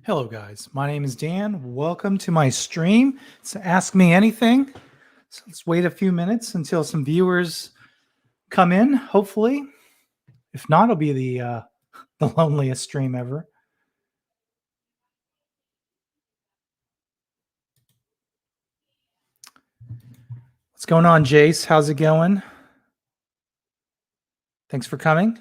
Hello guys, my name is Dan. Welcome to my stream. It's Ask Me Anything. So let's wait a few minutes until some viewers come in, hopefully. If not, it'll be the loneliest stream ever. What's going on, Jace? How's it going? Thanks for coming.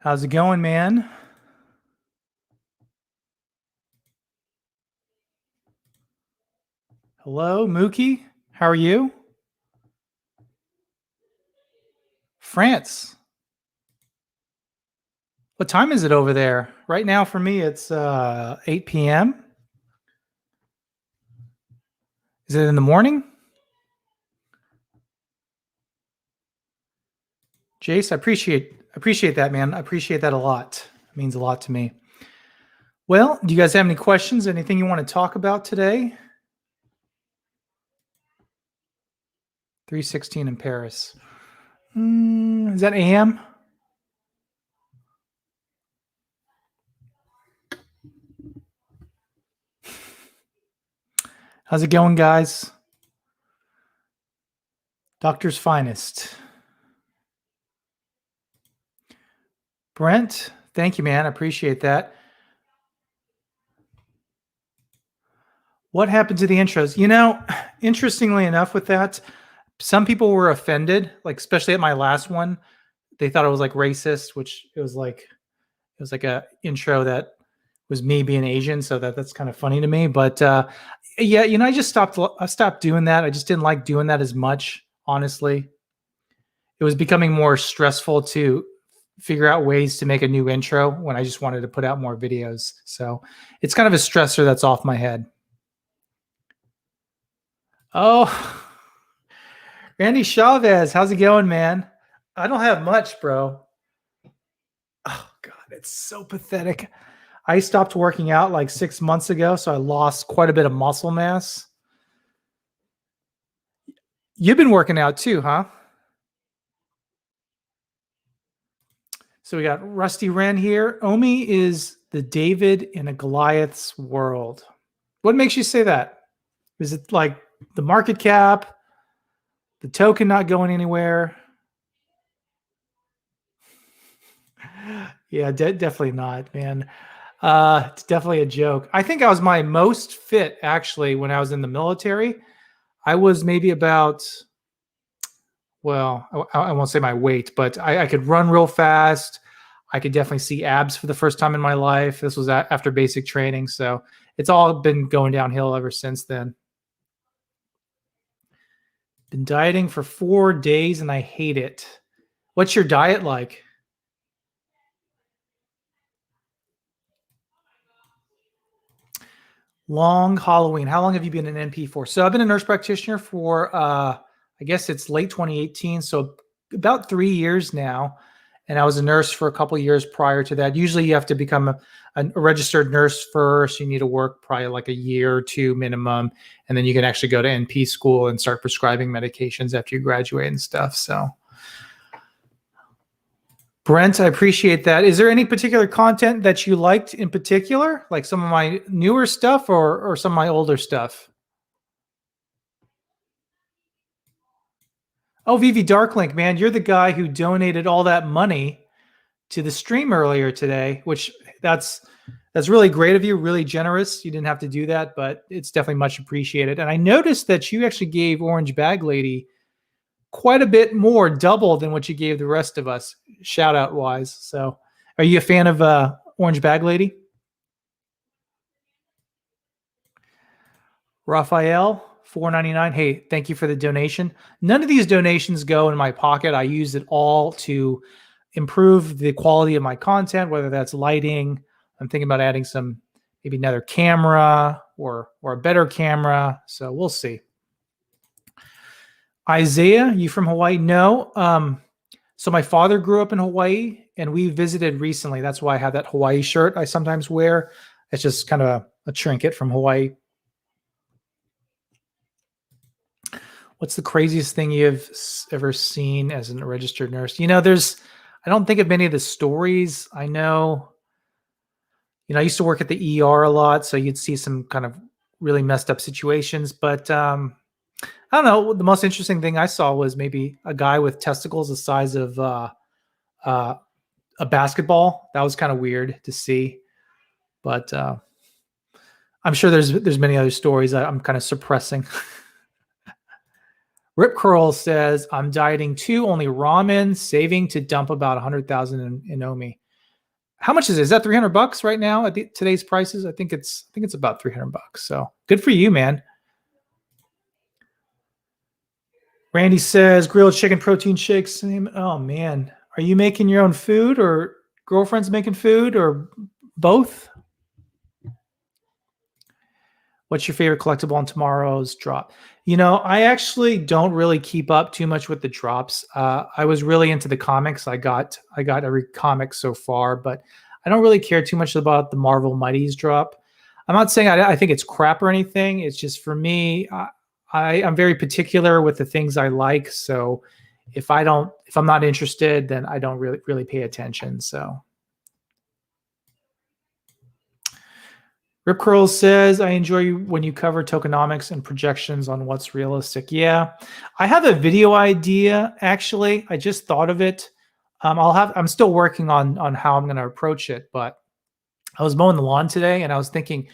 How's it going, man? Hello, Mookie. How are you? France. What time is it over there? Right now for me, it's 8 p.m. Is it in the morning? Jace, I appreciate that, man. I appreciate that a lot. It means a lot to me. Well, do you guys have any questions? Anything you want to talk about today? 3:16 in Paris. Is that AM? How's it going, guys? Doctor's Finest. Brent, thank you, man. I appreciate that. What happened to the intros? You know, interestingly enough with that, some people were offended, like especially at my last one. They thought it was like racist, which it was like a intro that was me being Asian, so that's kind of funny to me. But yeah, you know, I stopped doing that. I just didn't like doing that as much, honestly. It was becoming more stressful to figure out ways to make a new intro when I just wanted to put out more videos. So it's kind of a stressor that's off my head. Oh, Randy Chavez, how's it going, man? I don't have much, bro. Oh, God, it's so pathetic. I stopped working out like 6 months ago, so I lost quite a bit of muscle mass. You've been working out too, huh? So we got Rusty Wren here. Omi is the David in a Goliath's world. What makes you say that? Is it like the market cap, the token not going anywhere? Yeah, definitely not, man. It's definitely a joke. I think I was my most fit actually when I was in the military. I was maybe about, well, I won't say my weight, but I could run real fast. I could definitely see abs for the first time in my life. This was after basic training. So it's all been going downhill ever since then. Been dieting for 4 days and I hate it. What's your diet like? Long Halloween. How long have you been an NP for? So I've been a nurse practitioner for, I guess it's late 2018. So about 3 years now. And I was a nurse for a couple of years prior to that. Usually you have to become a registered nurse first. You need to work probably like a year or two minimum. And then you can actually go to NP school and start prescribing medications after you graduate and stuff. So Brent, I appreciate that. Is there any particular content that you liked in particular? Like some of my newer stuff or some of my older stuff? Oh, Vivi Darklink, man, you're the guy who donated all that money to the stream earlier today, which that's really great of you, really generous. You didn't have to do that, but it's definitely much appreciated. And I noticed that you actually gave Orange Bag Lady quite a bit more, double than what you gave the rest of us, shout out wise. So are you a fan of Orange Bag Lady? Raphael, $4.99. Hey, thank you for the donation. None of these donations go in my pocket. I use it all to improve the quality of my content, whether that's lighting. I'm thinking about adding maybe another camera or a better camera. So we'll see. Isaiah, you from Hawaii? No. So my father grew up in Hawaii and we visited recently. That's why I have that Hawaii shirt I sometimes wear. It's just kind of a trinket from Hawaii. What's the craziest thing you've ever seen as a registered nurse? I don't think of many of the stories. I know, I used to work at the ER a lot, so you'd see some kind of really messed up situations. But I don't know. The most interesting thing I saw was maybe a guy with testicles the size of uh, a basketball. That was kind of weird to see. But I'm sure there's many other stories that I'm kind of suppressing. Rip Curl says, I'm dieting too, only ramen, saving to dump about 100,000 in Omi. How much is it? Is that $300 right now at today's prices? I think it's about $300. So good for you, man. Randy says, grilled chicken protein shakes. Oh man, are you making your own food, or girlfriend's making food, or both? What's your favorite collectible on tomorrow's drop? I actually don't really keep up too much with the drops. I was really into the comics. I got every comic so far, but I don't really care too much about the Marvel Mighties drop. I'm not saying I think it's crap or anything. It's just for me, I'm very particular with the things I like. So if I'm not interested, then I don't really pay attention. So. Rip Curl says, I enjoy when you cover tokenomics and projections on what's realistic. Yeah, I have a video idea, actually. I just thought of it. I'm still working on how I'm going to approach it, but I was mowing the lawn today and I was thinking,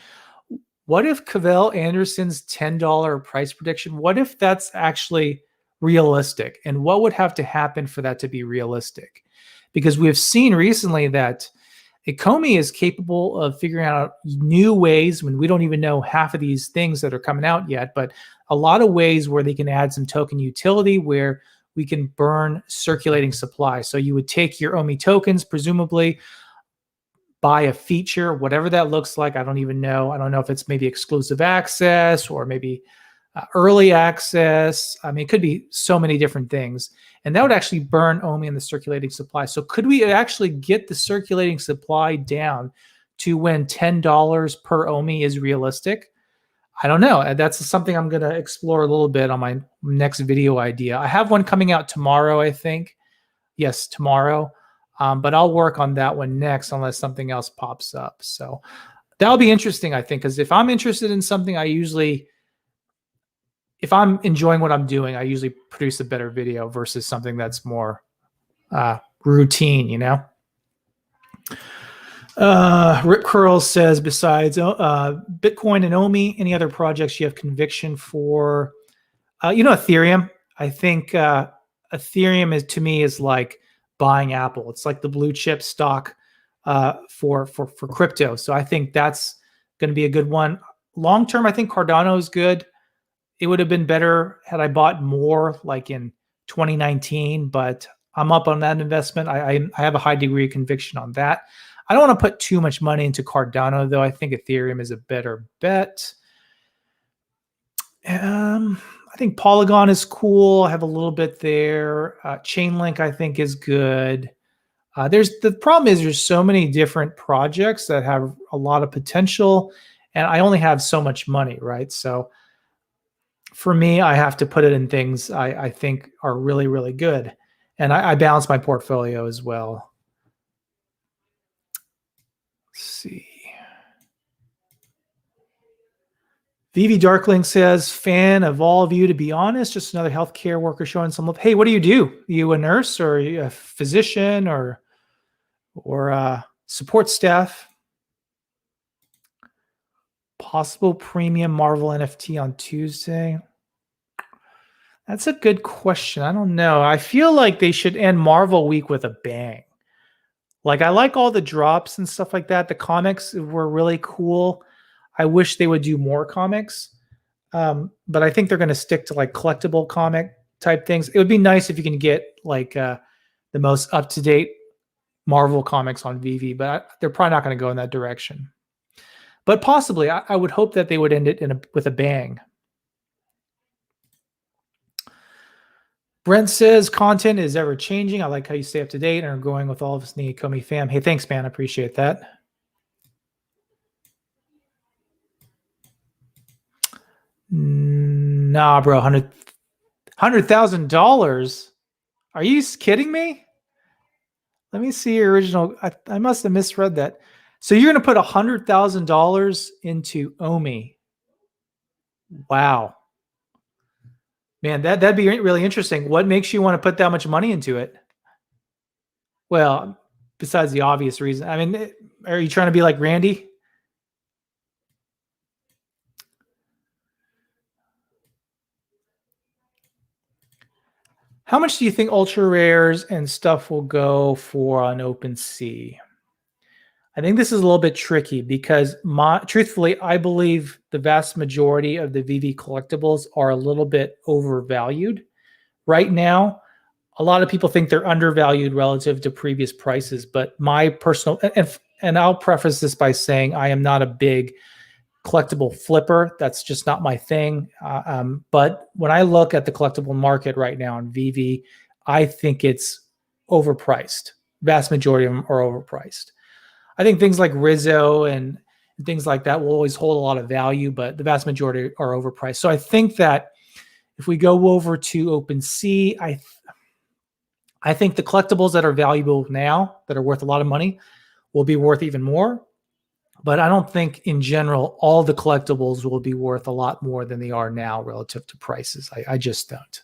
what if Cavell Anderson's $10 price prediction, what if that's actually realistic? And what would have to happen for that to be realistic? Because we've seen recently that Ecomi is capable of figuring out new ways when we don't even know half of these things that are coming out yet, but a lot of ways where they can add some token utility where we can burn circulating supply. So you would take your OMI tokens, presumably buy a feature, whatever that looks like. I don't even know. I don't know if it's maybe exclusive access or maybe early access. I mean, it could be so many different things. And that would actually burn OMI in the circulating supply. So could we actually get the circulating supply down to when $10 per OMI is realistic? I don't know. That's something I'm going to explore a little bit on my next video idea. I have one coming out tomorrow, I think. Yes, tomorrow. But I'll work on that one next unless something else pops up. So that'll be interesting, I think, because if I'm interested in something, if I'm enjoying what I'm doing, I usually produce a better video versus something that's more routine, Rip Curl says, besides Bitcoin and OMI, any other projects you have conviction for? Ethereum. I think Ethereum to me is like buying Apple. It's like the blue chip stock for crypto. So I think that's going to be a good one. Long term, I think Cardano is good. It would have been better had I bought more like in 2019, but I'm up on that investment. I have a high degree of conviction on that. I don't want to put too much money into Cardano, though. I think Ethereum is a better bet. I think Polygon is cool. I have a little bit there. Chainlink, I think, is good. The problem is there's so many different projects that have a lot of potential, and I only have so much money, right? So for me, I have to put it in things I think are really, really good. And I balance my portfolio as well. Let's see. VV Darkling says, fan of all of you, to be honest, just another healthcare worker showing some love. Hey, what do you do? Are you a nurse or a physician or support staff? Possible premium Marvel NFT on Tuesday. That's a good question. I don't know. I feel like they should end Marvel Week with a bang. Like, I like all the drops and stuff like that. The comics were really cool. I wish they would do more comics. But I think they're going to stick to like collectible comic type things. It would be nice if you can get like the most up-to-date Marvel comics on VV, but they're probably not going to go in that direction. But possibly, I would hope that they would end it with a bang. Brent says, content is ever changing. I like how you stay up to date and are growing with all of us in the Ecomi fam. Hey, thanks, man. I appreciate that. Nah, bro. $100,000. Are you kidding me? Let me see your original. I must have misread that. So you're going to put $100,000 into Omi. Wow. Man, that'd be really interesting. What makes you want to put that much money into it? Well, besides the obvious reason. I mean, are you trying to be like Randy? How much do you think ultra rares and stuff will go for on OpenSea? I think this is a little bit tricky because truthfully, I believe the vast majority of the VV collectibles are a little bit overvalued right now. A lot of people think they're undervalued relative to previous prices, but my personal, and I'll preface this by saying I am not a big collectible flipper. That's just not my thing. But when I look at the collectible market right now in VV, I think it's overpriced. Vast majority of them are overpriced. I think things like Rizzo and things like that will always hold a lot of value, but the vast majority are overpriced. So I think that if we go over to OpenSea, I think the collectibles that are valuable now, that are worth a lot of money, will be worth even more. But I don't think in general, all the collectibles will be worth a lot more than they are now relative to prices. I just don't.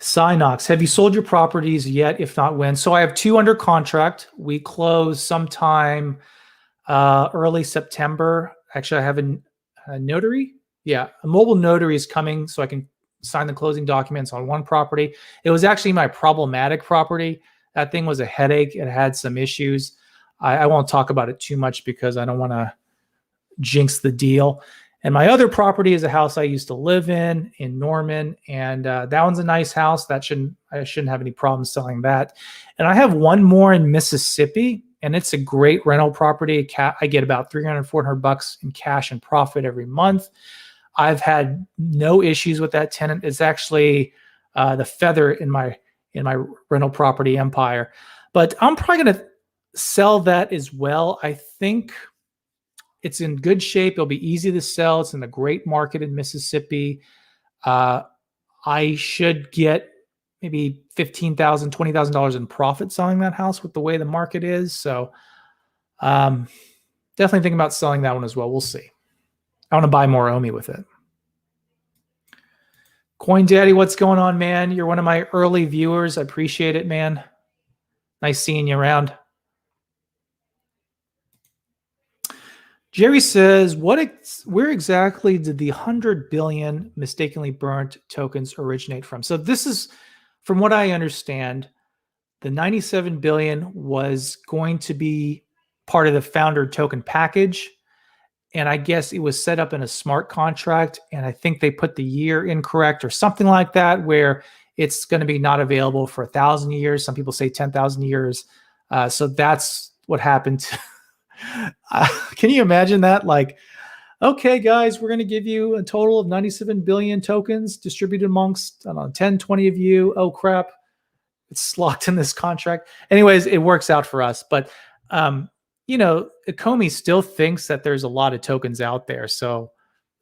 Synox, have you sold your properties yet? If not, when? So I have 2 under contract. We close sometime early September. Actually, I have a notary. Yeah, a mobile notary is coming so I can sign the closing documents on one property. It was actually my problematic property. That thing was a headache. It had some issues. I won't talk about it too much because I don't want to jinx the deal. And my other property is a house I used to live in Norman, and that one's a nice house. I shouldn't have any problems selling that. And I have one more in Mississippi, and it's a great rental property. I get about $300, $400 in cash and profit every month. I've had no issues with that tenant. It's actually the feather in my rental property empire. But I'm probably going to sell that as well. I think it's in good shape. It'll be easy to sell. It's in a great market in Mississippi. I should get maybe $15,000, $20,000 in profit selling that house with the way the market is. So definitely thinking about selling that one as well. We'll see. I want to buy more Omi with it. Coin Daddy, what's going on, man? You're one of my early viewers. I appreciate it, man. Nice seeing you around. Jerry says, where exactly did the 100 billion mistakenly burnt tokens originate from? So this is, from what I understand, the 97 billion was going to be part of the founder token package. And I guess it was set up in a smart contract. And I think they put the year incorrect or something like that, where it's going to be not available for 1,000 years. Some people say 10,000 years. So that's what happened. Can you imagine that? Like, okay, guys, we're going to give you a total of 97 billion tokens distributed amongst, I don't know, 10, 20 of you. Oh, crap. It's locked in this contract. Anyways, it works out for us. But, Ecomi still thinks that there's a lot of tokens out there. So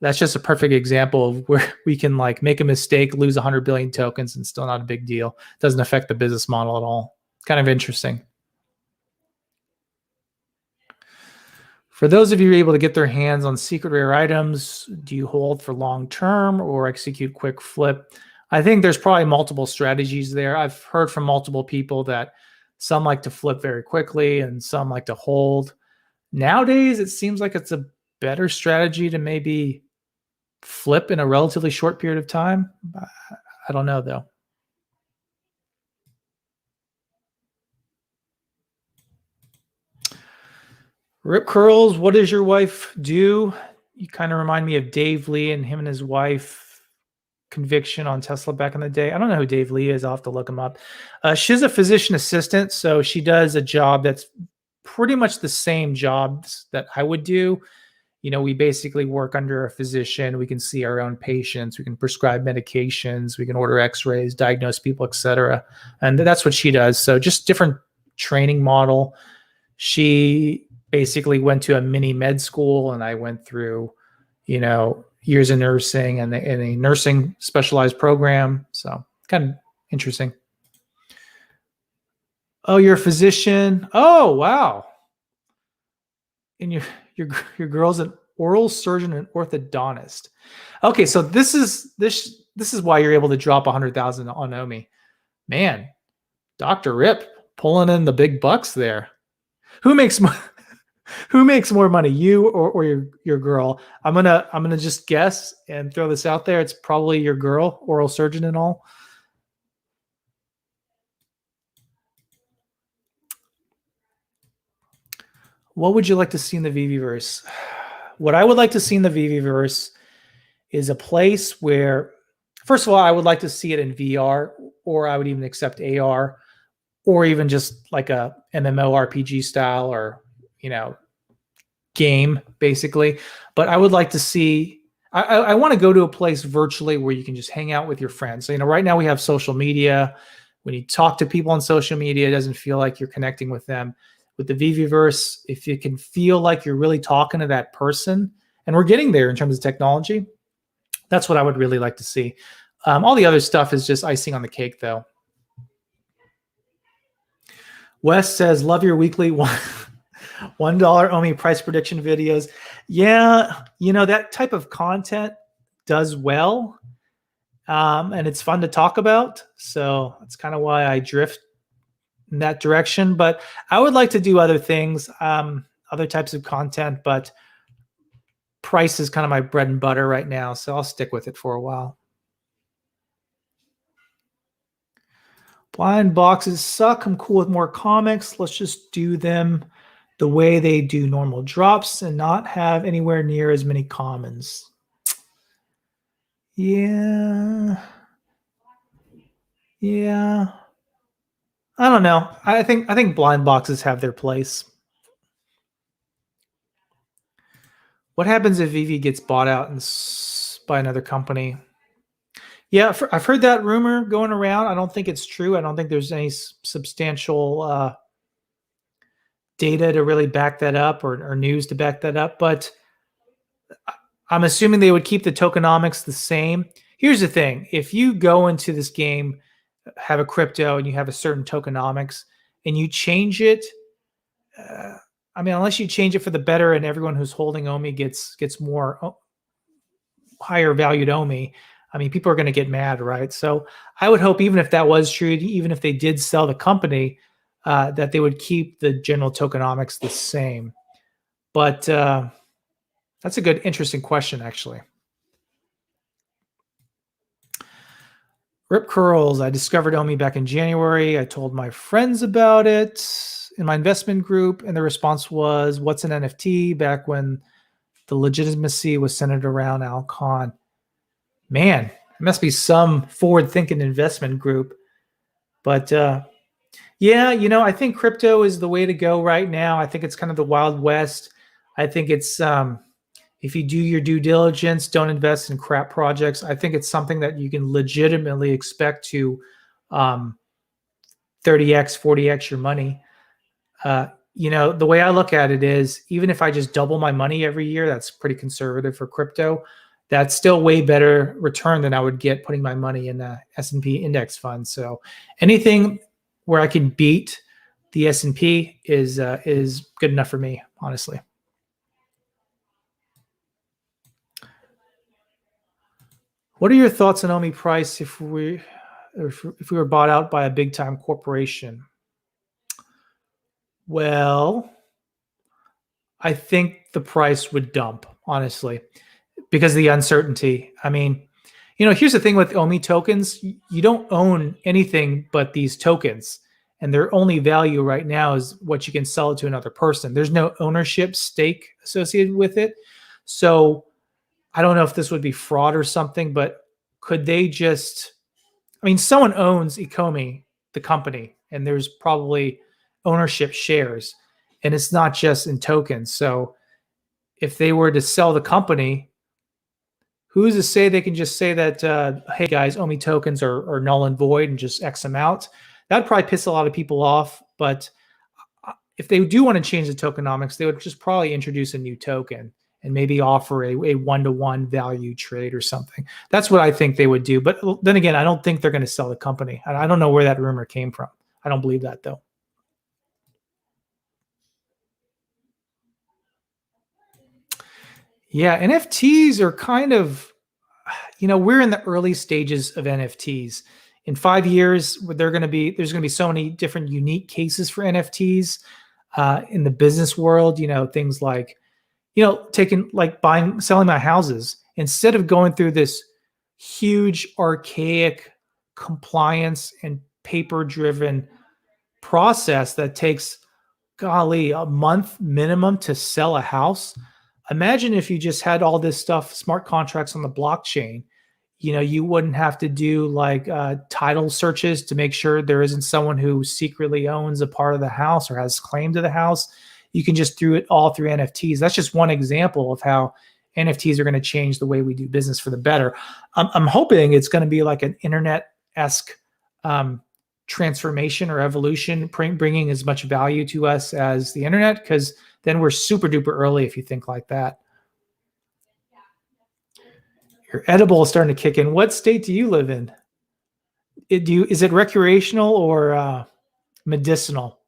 that's just a perfect example of where we can like make a mistake, lose 100 billion tokens and still not a big deal. Doesn't affect the business model at all. Kind of interesting. For those of you who are able to get their hands on secret rare items, do you hold for long term or execute quick flip? I think there's probably multiple strategies there. I've heard from multiple people that some like to flip very quickly and some like to hold. Nowadays, it seems like it's a better strategy to maybe flip in a relatively short period of time. I don't know, though. Rip Curls, what does your wife do? You kind of remind me of Dave Lee and him and his wife. Conviction on Tesla back in the day. I don't know who Dave Lee is. I'll have to look him up. She's a physician assistant, so she does a job that's pretty much the same jobs that I would do. We basically work under a physician. We can see our own patients. We can prescribe medications. We can order x-rays, diagnose people, etc. And that's what she does. So just different training model. She basically went to a mini med school, and I went through, years of nursing and a nursing specialized program. So kind of interesting. Oh, you're a physician. Oh, wow. And your girl's an oral surgeon and orthodontist. Okay, so this is why you're able to drop 100,000 on Omi. Man, Dr. Rip pulling in the big bucks there. Who makes more, who makes more money, you or your girl? I'm gonna just guess and throw this out there. It's probably your girl, oral surgeon and all. What would you like to see in the VVverse? What I would like to see in the VVverse is a place where, first of all, I would like to see it in VR, or I would even accept AR, or even just like a MMORPG style, or game basically. But I would like to see. I want to go to a place virtually where you can just hang out with your friends. So right now we have social media. When you talk to people on social media, it doesn't feel like you're connecting with them. With the VVverse, if you can feel like you're really talking to that person, and we're getting there in terms of technology, that's what I would really like to see. All the other stuff is just icing on the cake, though. Wes says, love your weekly $1 Omi price prediction videos. Yeah, that type of content does well, and it's fun to talk about. So that's kind of why I drift in that direction. But I would like to do other things, other types of content, but price is kind of my bread and butter right now, so I'll stick with it for a while. Blind boxes suck. I'm cool with more comics. Let's just do them the way they do normal drops and not have anywhere near as many commons. Yeah. I don't know. I think blind boxes have their place. What happens if VV gets bought out by another company? Yeah, I've heard that rumor going around. I don't think it's true. I don't think there's any substantial data to really back that up, or news to back that up. But I'm assuming they would keep the tokenomics the same. Here's the thing. If you go into this game, have a crypto, and you have a certain tokenomics, and you change it, unless you change it for the better and everyone who's holding Omi gets more higher valued Omi, people are going to get mad, right? So I would hope, even if that was true, even if they did sell the company, that they would keep the general tokenomics the same. But that's a good, interesting question, actually. Rip Curls, I discovered Omi back in January. I told my friends about it in my investment group, and the response was, what's an NFT, back when the legitimacy was centered around Al Khan. Man, it must be some forward-thinking investment group. But yeah, I think crypto is the way to go right now. I think it's kind of the Wild West. I think it's, if you do your due diligence, don't invest in crap projects. I think it's something that you can legitimately expect to 30x, 40x your money. The way I look at it is, even if I just double my money every year, that's pretty conservative for crypto. That's still way better return than I would get putting my money in the S&P index fund. So anything where I can beat the S&P is good enough for me, honestly. What are your thoughts on Omi price if we were bought out by a big time corporation? Well, I think the price would dump, honestly, because of the uncertainty. Here's the thing with Omi tokens. You don't own anything but these tokens, and their only value right now is what you can sell it to another person. There's no ownership stake associated with it. So I don't know if this would be fraud or something, but could they just, someone owns Ecomi, the company, and there's probably ownership shares, and it's not just in tokens. So if they were to sell the company, who's to say they can just say that, hey guys, Omi tokens are null and void, and just X them out? That'd probably piss a lot of people off, but if they do want to change the tokenomics, they would just probably introduce a new token and maybe offer a one-to-one value trade or something. That's what I think they would do. But then again, I don't think they're going to sell the company. I don't know where that rumor came from. I don't believe that, though. Yeah, NFTs are kind of, we're in the early stages of NFTs. In 5 years, there's going to be so many different unique cases for NFTs in the business world. Things like, selling my houses, instead of going through this huge archaic compliance and paper driven process that takes, golly, a month minimum to sell a house. Imagine if you just had all this stuff, smart contracts on the blockchain. You wouldn't have to do like title searches to make sure there isn't someone who secretly owns a part of the house or has claim to the house. You can just do it all through NFTs. That's just one example of how NFTs are going to change the way we do business for the better. I'm hoping it's going to be like an internet-esque transformation or evolution, bringing as much value to us as the internet, because then we're super duper early if you think like that. Your edible is starting to kick in. What state do you live in? Is it recreational or medicinal?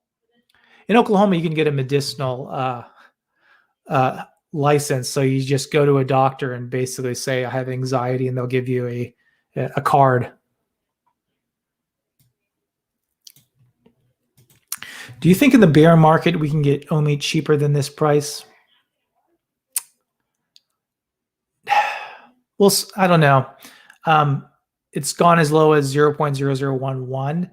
In Oklahoma, you can get a medicinal license. So you just go to a doctor and basically say, I have anxiety, and they'll give you a card. Do you think in the bear market we can get OMI cheaper than this price? Well, I don't know. It's gone as low as 0.0011.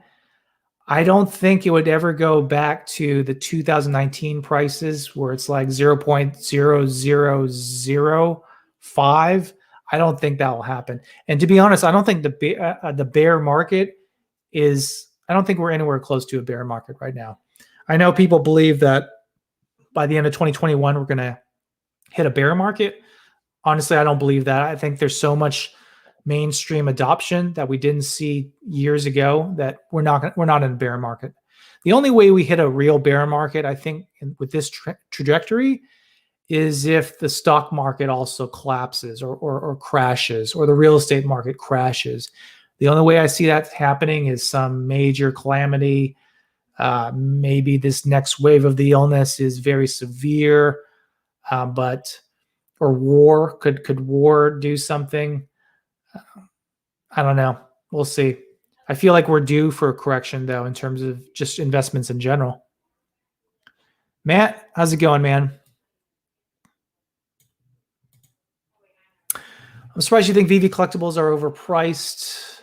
I don't think it would ever go back to the 2019 prices where it's like 0.0005. I don't think that will happen. And to be honest, I don't think the bear market is, I don't think we're anywhere close to a bear market right now. I know people believe that by the end of 2021, we're going to hit a bear market. Honestly, I don't believe that. I think there's so much mainstream adoption that we didn't see years ago that we're not in a bear market. The only way we hit a real bear market, I think, with this trajectory is if the stock market also collapses or crashes, or the real estate market crashes. The only way I see that happening is some major calamity. Maybe this next wave of the illness is very severe, or war. Could war do something? I don't know. We'll see. I feel like we're due for a correction, though, in terms of just investments in general. Matt, how's it going, man? I'm surprised you think VV collectibles are overpriced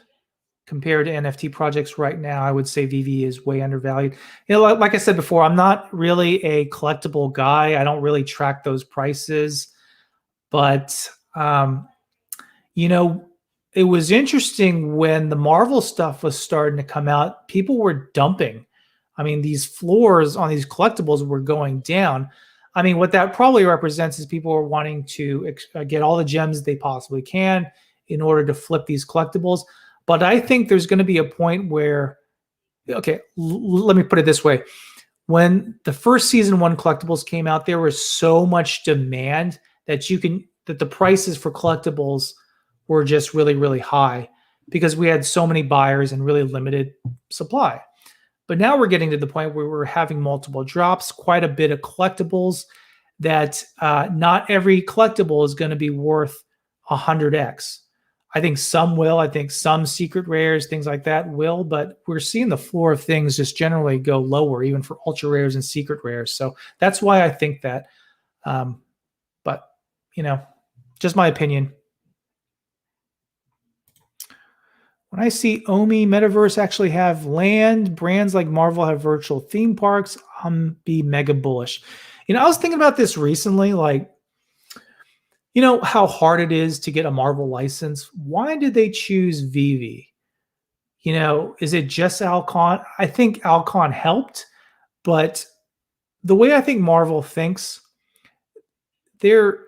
compared to NFT projects right now. I would say VV is way undervalued. Like I said before, I'm not really a collectible guy. I don't really track those prices. But, it was interesting when the Marvel stuff was starting to come out, people were dumping. I mean, these floors on these collectibles were going down. I mean, what that probably represents is people are wanting to get all the gems they possibly can in order to flip these collectibles. But I think there's going to be a point where, okay, let me put it this way. When the first season 1 collectibles came out, there was so much demand that the prices for collectibles were just really, really high because we had so many buyers and really limited supply. But now we're getting to the point where we're having multiple drops, quite a bit of collectibles, that not every collectible is going to be worth 100x. I think some will. I think some secret rares, things like that will, but we're seeing the floor of things just generally go lower, even for ultra rares and secret rares. So that's why I think that. But, just my opinion. When I see OMI Metaverse actually have land, brands like Marvel have virtual theme parks, I'm be mega bullish. I was thinking about this recently, like, how hard it is to get a Marvel license. Why did they choose VV? Is it just Alcon? I think Alcon helped, but the way I think Marvel thinks, their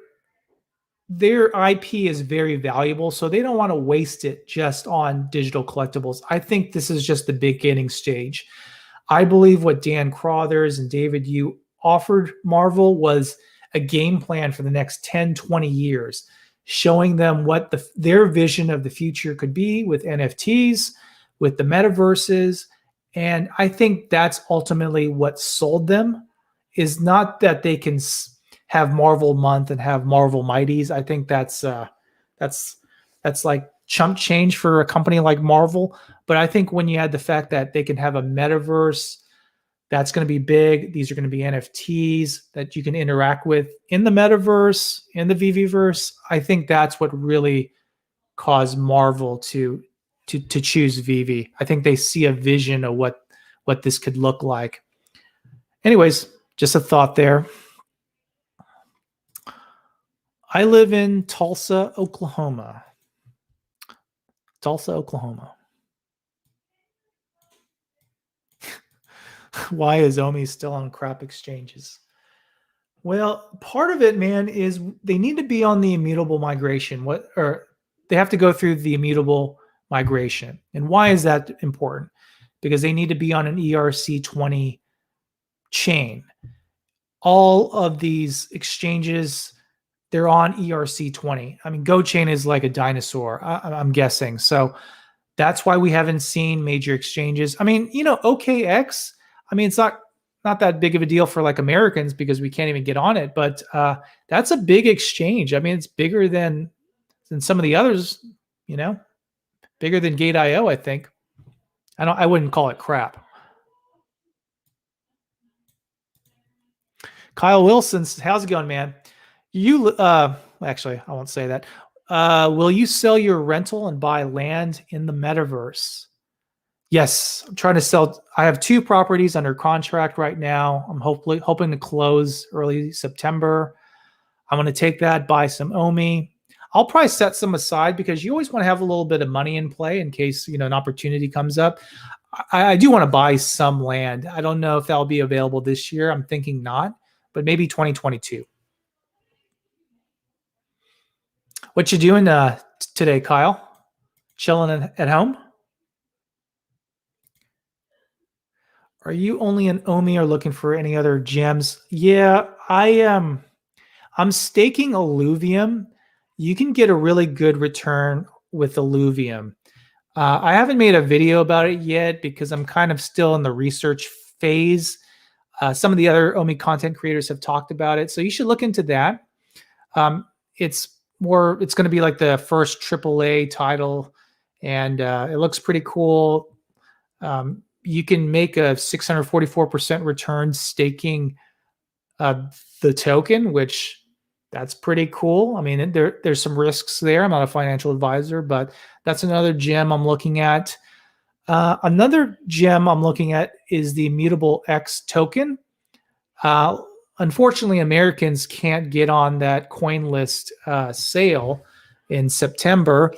IP is very valuable, so they don't want to waste it just on digital collectibles. I think this is just the beginning stage. I believe what Dan Crothers and David Yu offered Marvel was a game plan for the next 10, 20 years, showing them what their vision of the future could be with NFTs, with the metaverses. And I think that's ultimately what sold them, is not that they can have Marvel month and have Marvel mighties. I think that's like chump change for a company like Marvel. But I think when you add the fact that they can have a metaverse that's going to be big, these are going to be NFTs that you can interact with in the metaverse, in the VVverse, I think that's what really caused Marvel to choose VV. I think they see a vision of what this could look like. Anyways, just a thought there. I live in Tulsa, Oklahoma. Tulsa, Oklahoma. Why is Omi still on crap exchanges? Well, part of it, man, is they need to be on the immutable migration. Or they have to go through the immutable migration. And why is that important? Because they need to be on an ERC20 chain. All of these exchanges, they're on ERC20. I mean, GoChain is like a dinosaur, I'm guessing. So that's why we haven't seen major exchanges. I mean, OKX, I mean, it's not that big of a deal for like Americans because we can't even get on it, but that's a big exchange. I mean, it's bigger than some of the others, bigger than Gate.io, I think. I wouldn't call it crap. Kyle Wilson, how's it going, man? Actually, I won't say that. Will you sell your rental and buy land in the metaverse? Yes, I'm trying to sell. I have 2 properties under contract right now. I'm hoping to close early September. I'm going to take that, buy some OMI. I'll probably set some aside because you always want to have a little bit of money in play in case an opportunity comes up. I do want to buy some land. I don't know if that'll be available this year. I'm thinking not, but maybe 2022. What you doing today, Kyle? Chilling at home? Are you only an OMI or looking for any other gems? Yeah, I am. I'm staking Illuvium. You can get a really good return with Illuvium. I haven't made a video about it yet because I'm kind of still in the research phase. Some of the other OMI content creators have talked about it, so you should look into that. It's going to be like the first AAA title, and it looks pretty cool. You can make a 644% return staking the token, which that's pretty cool. I mean, there's some risks there. I'm not a financial advisor, but that's another gem I'm looking at. Another gem I'm looking at is the Immutable X Token. Unfortunately, Americans can't get on that CoinList sale in September,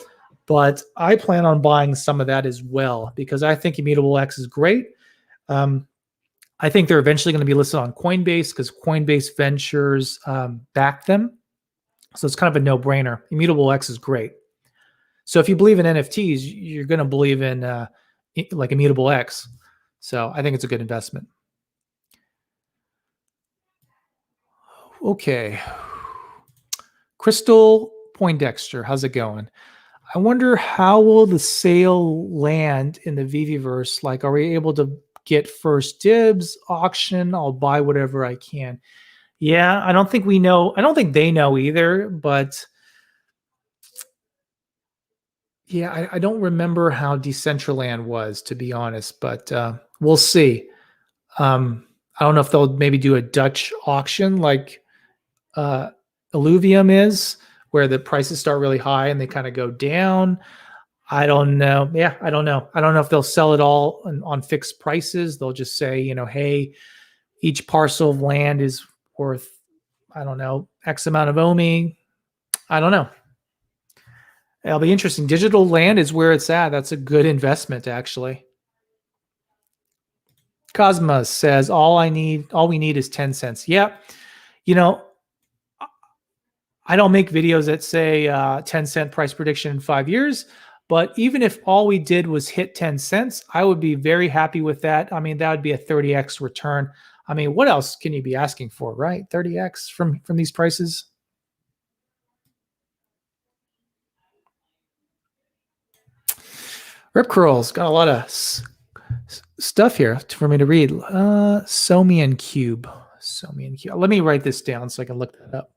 but I plan on buying some of that as well because I think Immutable X is great. I think they're eventually going to be listed on Coinbase because Coinbase Ventures backed them. So it's kind of a no-brainer. Immutable X is great. So if you believe in NFTs, you're going to believe in like Immutable X. So I think it's a good investment. Okay. Crystal Poindexter, how's it going? I wonder how will the sale land in the VVverse? Like, are we able to get first dibs, auction? I'll buy whatever I can. Yeah, I don't think we know. I don't think they know either, but yeah, I don't remember how Decentraland was, to be honest, but we'll see. I don't know if they'll maybe do a Dutch auction like Illuvium is, where the prices start really high and they kind of go down. I don't know. Yeah, I don't know. I don't know if they'll sell it all on fixed prices. They'll just say, hey, each parcel of land is worth, I don't know, X amount of OMI. I don't know. It'll be interesting. Digital land is where it's at. That's a good investment, actually. Cosmos says, all we need is 10 cents. Yeah. I don't make videos that say 10-cent price prediction in 5 years, But even if all we did was hit 10 cents, I would be very happy with that. I mean, that would be a 30x return. I mean, what else can you be asking for, right? 30x from these prices. Rip Curl's got a lot of stuff here for me to read. Somian Cube. Somian Cube. Let me write this down so I can look that up.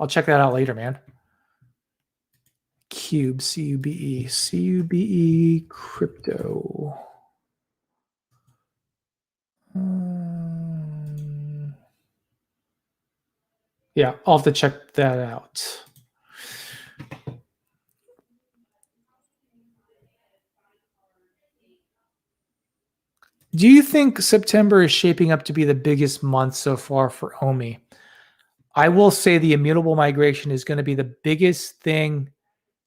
I'll check that out later, man. Cube, C-U-B-E. C-U-B-E crypto. Yeah, I'll have to check that out. Do you think September is shaping up to be the biggest month so far for OMI? I will say the immutable migration is going to be the biggest thing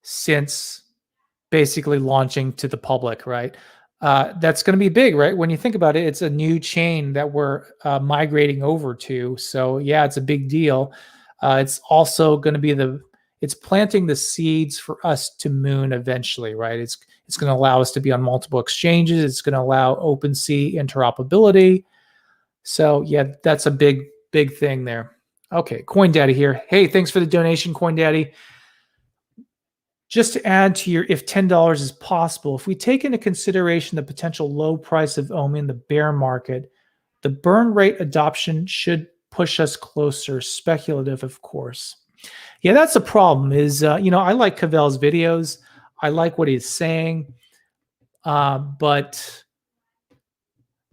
since basically launching to the public, right? That's going to be big, right? When you think about it, it's a new chain that we're migrating over to. So yeah, it's a big deal. It's also going to be it's planting the seeds for us to moon eventually, right? It's going to allow us to be on multiple exchanges. It's going to allow OpenSea interoperability. So yeah, that's a big thing there. Okay, CoinDaddy here. Hey, thanks for the donation, CoinDaddy. Just to add to your, if $10 is possible, if we take into consideration the potential low price of OMI in the bear market, the burn rate adoption should push us closer. Speculative, of course. Yeah, that's the problem is, I like Cavell's videos. I like what he's saying. But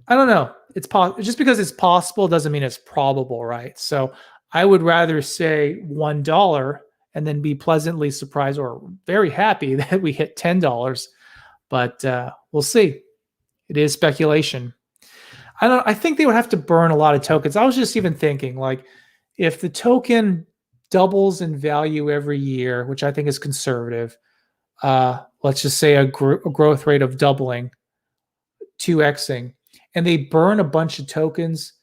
I don't know. It's just because it's possible doesn't mean it's probable, right? So I would rather say $1 and then be pleasantly surprised or very happy that we hit $10. But we'll see. It is speculation. I think they would have to burn a lot of tokens. I was just even thinking, like, if the token doubles in value every year, which I think is conservative, let's just say a growth rate of doubling, 2xing, and they burn a bunch of tokens,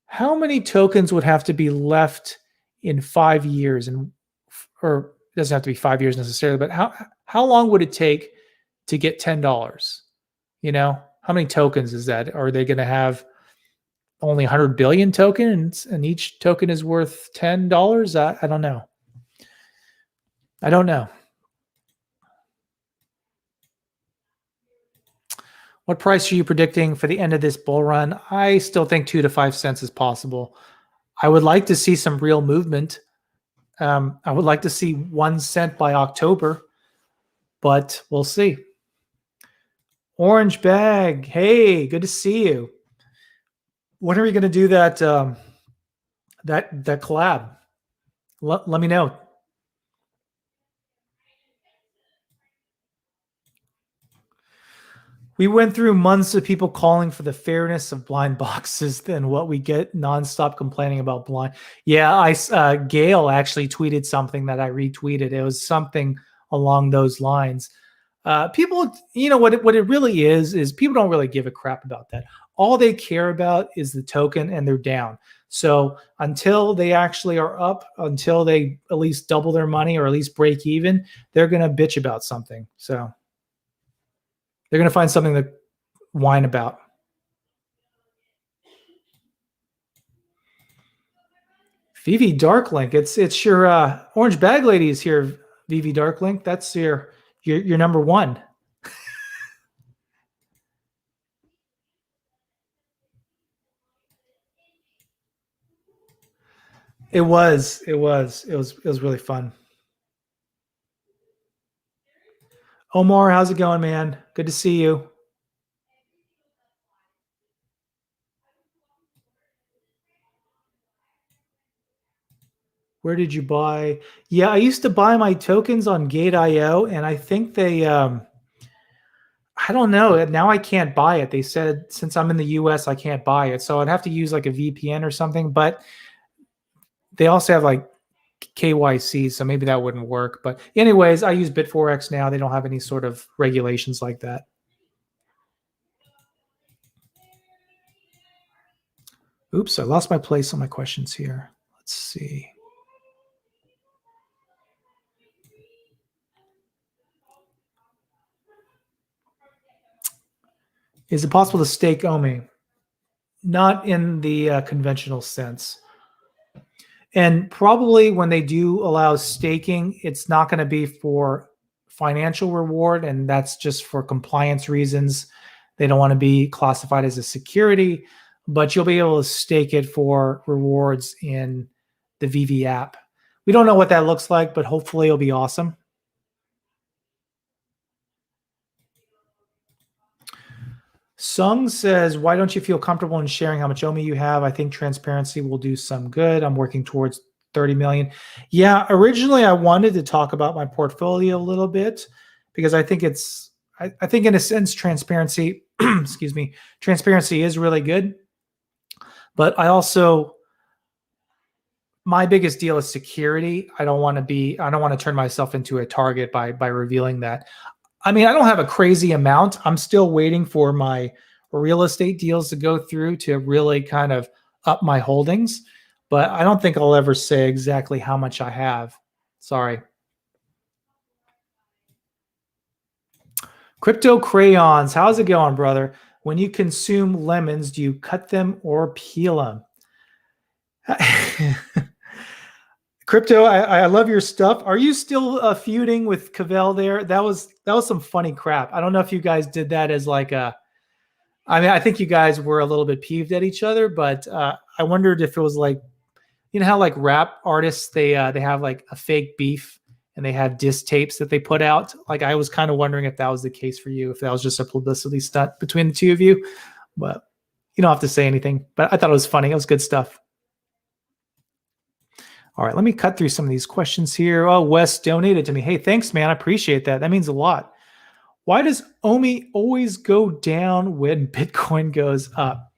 how many tokens would have to be left in 5 years? Or it doesn't have to be 5 years necessarily, but how long would it take to get $10? How many tokens is that? Are they going to have only 100 billion tokens and each token is worth $10? I don't know. I don't know. What price are you predicting for the end of this bull run? I still think 2 to 5 cents is possible. I would like to see some real movement. I would like to see 1 cent by October, but we'll see. Orange Bag, hey, good to see you. When are we going to do that that collab? Let me know. We went through months of people calling for the fairness of blind boxes than what we get nonstop complaining about blind. Yeah, Gail actually tweeted something that I retweeted. It was something along those lines. People, what it really is people don't really give a crap about that. All they care about is the token and they're down. So until they actually are up, until they at least double their money or at least break even, they're going to bitch about something. So they're going to find something to whine about. VV Darklink, it's your orange bag lady is here. VV Darklink, that's your number one. It was really fun. Omar, how's it going, man? Good to see you. Where did you buy? Yeah, I used to buy my tokens on Gate.io, and I think they, I don't know. Now I can't buy it. They said since I'm in the US, I can't buy it. So I'd have to use like a VPN or something. But they also have like KYC, so maybe that wouldn't work. But anyways, I use Bit4X now. They don't have any sort of regulations like that. Oops, I lost my place on my questions here. Let's Let's see. Is it possible to stake Omi? Not in the conventional sense. And probably when they do allow staking, it's not going to be for financial reward, and that's just for compliance reasons. They don't want to be classified as a security, but you'll be able to stake it for rewards in the VV app. We don't know what that looks like, but hopefully it'll be awesome. Sung says, why don't you feel comfortable in sharing how much OMI you have? I think transparency will do some good. I'm working towards 30 million. Yeah, originally I wanted to talk about my portfolio a little bit because I think I think in a sense, transparency, excuse me, transparency is really good. But I also, my biggest deal is security. I don't want to turn myself into a target by revealing that. I mean, I don't have a crazy amount. I'm still waiting for my real estate deals to go through to really kind of up my holdings, but I don't think I'll ever say exactly how much I have. Sorry. Crypto crayons. How's it going, brother? When you consume lemons, do you cut them or peel them? Crypto, I love your stuff. Are you still feuding with Cavell there? That was some funny crap. I don't know if you guys did that as like a. I mean, I think you guys were a little bit peeved at each other, but I wondered if it was like, you know how like rap artists they have like a fake beef and they have diss tapes that they put out. Like I was kind of wondering if that was the case for you, if that was just a publicity stunt between the two of you. But you don't have to say anything. But I thought it was funny. It was good stuff. All right, let me cut through some of these questions here. Oh, Wes donated to me. Hey, thanks, man. I appreciate that. That means a lot. Why does OMI always go down when Bitcoin goes up?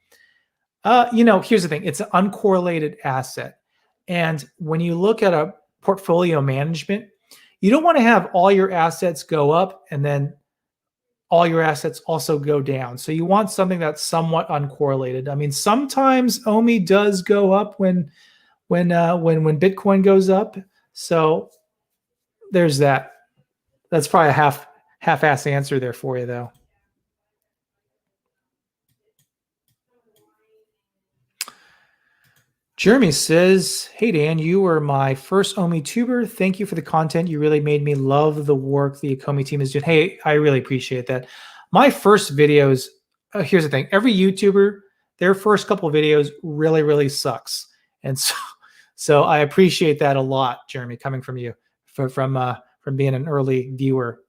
Here's the thing. It's an uncorrelated asset. And when you look at a portfolio management, you don't want to have all your assets go up and then all your assets also go down. So you want something that's somewhat uncorrelated. I mean, sometimes OMI does go up when Bitcoin goes up. So there's that. That's probably a half-ass answer there for you, though. Jeremy says, hey, Dan, you were my first OMI tuber. Thank you for the content. You really made me love the work the Akomi team is doing. Hey, I really appreciate that. My first videos, here's the thing. Every YouTuber, their first couple of videos really, really sucks. And so I appreciate that a lot, Jeremy, coming from you, from being an early viewer.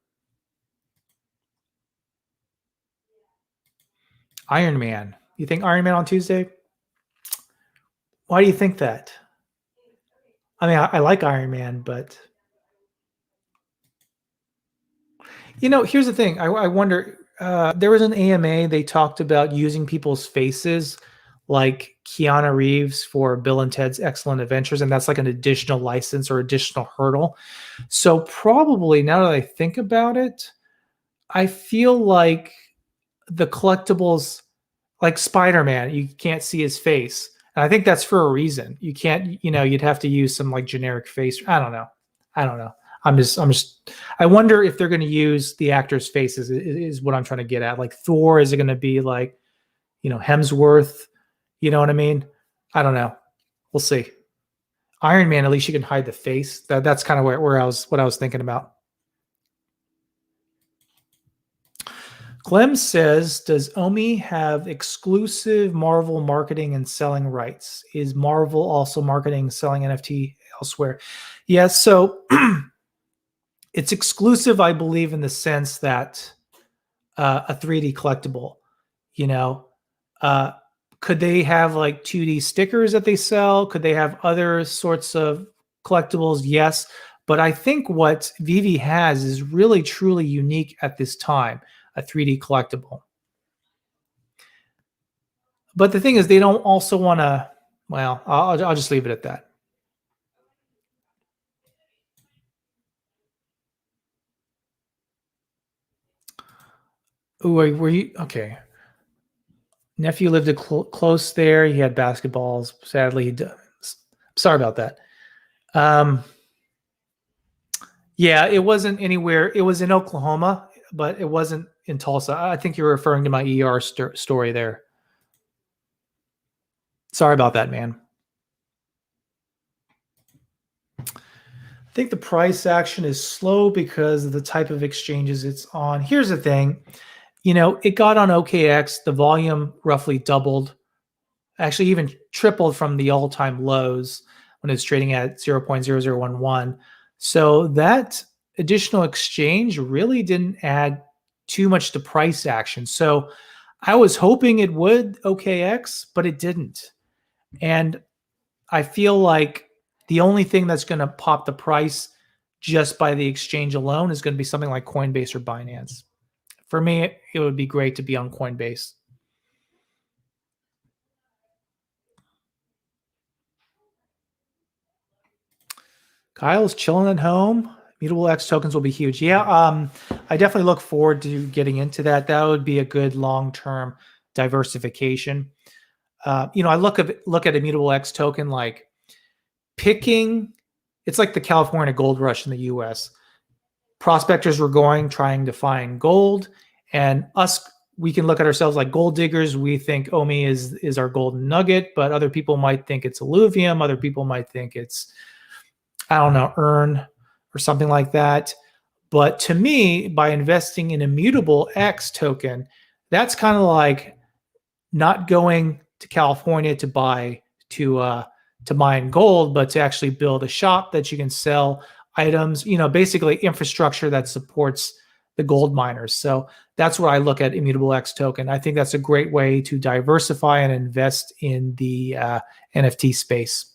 Iron Man. You think Iron Man on Tuesday? Why do you think that? I mean, I like Iron Man, but here's the thing. I wonder. There was an AMA. They talked about using people's faces, like Keanu Reeves for Bill and Ted's Excellent Adventures, and that's like an additional license or additional hurdle. So probably now that I think about it, I feel like the collectibles, like Spider-Man, you can't see his face. And I think that's for a reason. You can't, you'd have to use some like generic face. I don't know. I wonder if they're going to use the actor's faces is what I'm trying to get at. Like Thor, is it going to be like, Hemsworth? You know what I mean? I don't know. We'll see. Iron Man, at least you can hide the face. That's kind of what I was thinking about. Clem says, does OMI have exclusive Marvel marketing and selling rights? Is Marvel also marketing and selling NFT elsewhere? Yes. So it's exclusive, I believe, in the sense that a 3D collectible, could they have like 2D stickers that they sell? Could they have other sorts of collectibles? Yes. But I think what Vivi has is really, truly unique at this time, a 3D collectible. But the thing is, they don't also want to, well, I'll just leave it at that. Oh, were you, okay. Nephew lived close there. He had basketballs. Sadly, Sorry about that. Yeah, it wasn't anywhere. It was in Oklahoma, but it wasn't in Tulsa. I think you're referring to my ER story there. Sorry about that, man. I think the price action is slow because of the type of exchanges it's on. Here's the thing, it got on OKX, the volume roughly doubled, actually even tripled from the all-time lows when it's trading at 0.0011. So that additional exchange really didn't add too much to price action. So I was hoping it would OKX, but it didn't. And I feel like the only thing that's going to pop the price just by the exchange alone is going to be something like Coinbase or Binance. For me, it would be great to be on Coinbase. Kyle's chilling at home. Immutable X tokens will be huge. Yeah, I definitely look forward to getting into that. That would be a good long-term diversification. I look at Immutable X token like picking. It's like the California gold rush in the U.S. Prospectors were trying to find gold, and we can look at ourselves like gold diggers. We think OMI is our golden nugget, but other people might think it's alluvium. Other people might think it's, I don't know, urn or something like that. But to me, by investing in Immutable X token, that's kind of like not going to California to mine gold, but to actually build a shop that you can sell items, basically infrastructure that supports the gold miners. So that's where I look at Immutable X token. I think that's a great way to diversify and invest in the NFT space.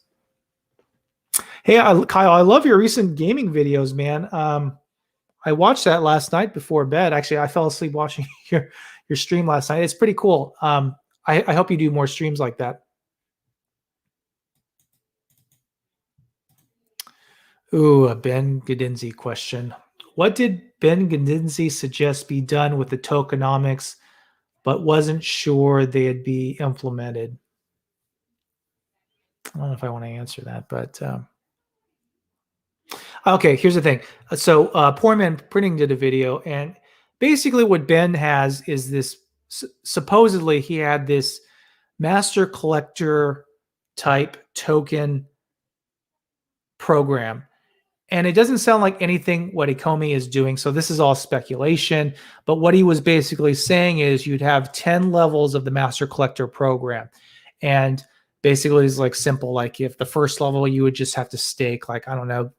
Hey, Kyle, I love your recent gaming videos, man. I watched that last night before bed. Actually, I fell asleep watching your stream last night. It's pretty cool. I hope you do more streams like that. Ooh, a Ben Gadinzi question. What did Ben Gadinzi suggest be done with the tokenomics, but wasn't sure they'd be implemented? I don't know if I want to answer that, but okay, here's the thing. So Poor Man Printing did a video, and basically what Ben has is this, supposedly he had this master collector type token program. And it doesn't sound like anything what Ecomi is doing. So this is all speculation. But what he was basically saying is you'd have 10 levels of the master collector program. And basically it's like simple, like if the first level you would just have to stake like, I don't know,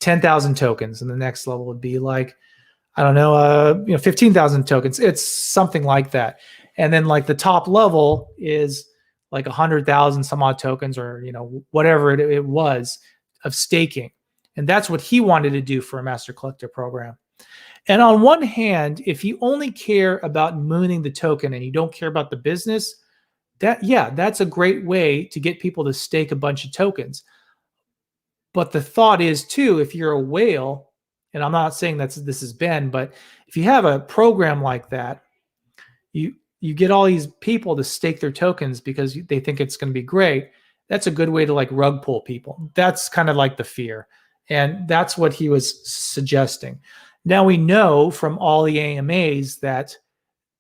10,000 tokens. And the next level would be like, I don't know, 15,000 tokens. It's something like that. And then like the top level is like 100,000 some odd tokens, or, whatever it was of staking. And that's what he wanted to do for a master collector program. And on one hand, if you only care about mooning the token and you don't care about the business, that's a great way to get people to stake a bunch of tokens. But the thought is too, if you're a whale, and I'm not saying this is Ben, but if you have a program like that, you get all these people to stake their tokens because they think it's going to be great. That's a good way to like rug pull people. That's kind of like the fear. And that's what he was suggesting. Now we know from all the AMAs that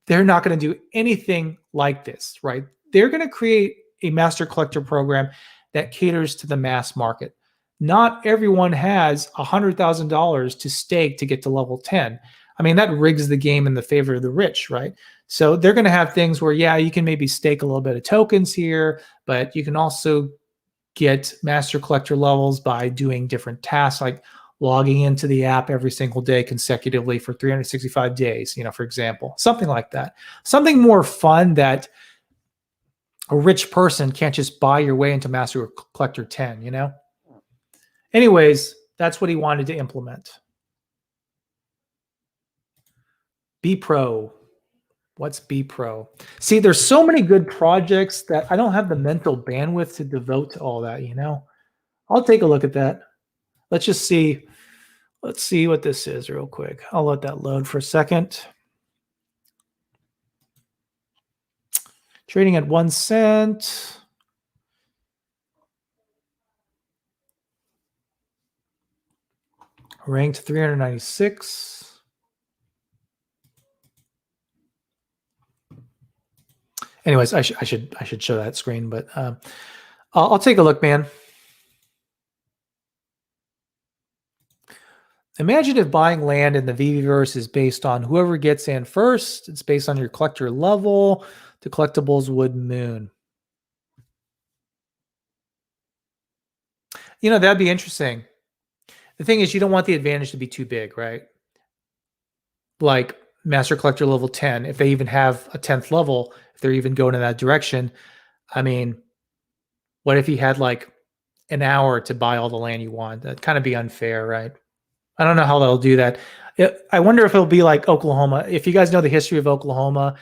they're not going to do anything like this, right? They're going to create a master collector program that caters to the mass market. Not everyone has $100,000 to stake to get to level 10. I mean, that rigs the game in the favor of the rich, right? So they're going to have things where, yeah, you can maybe stake a little bit of tokens here, but you can also get master collector levels by doing different tasks, like logging into the app every single day consecutively for 365 days, for example, something like that. Something more fun that a rich person can't just buy your way into master collector 10, Anyways, that's what he wanted to implement. B Pro. What's B Pro? See, there's so many good projects that I don't have the mental bandwidth to devote to all that, I'll take a look at that. Let's just see. Let's see what this is real quick. I'll let that load for a second. Trading at 1 cent. Ranked 396. Anyways, I should show that screen, but I'll take a look, man. Imagine if buying land in the VVverse is based on whoever gets in first. It's based on your collector level. The collectibles would moon. You know, that'd be interesting. The thing is, you don't want the advantage to be too big, right? Like Master Collector level 10, if they even have a 10th level, if they're even going in that direction. I mean, what if you had like an hour to buy all the land you want? That'd kind of be unfair, right? I don't know how they'll do that. I wonder if it'll be like Oklahoma. If you guys know the history of Oklahoma,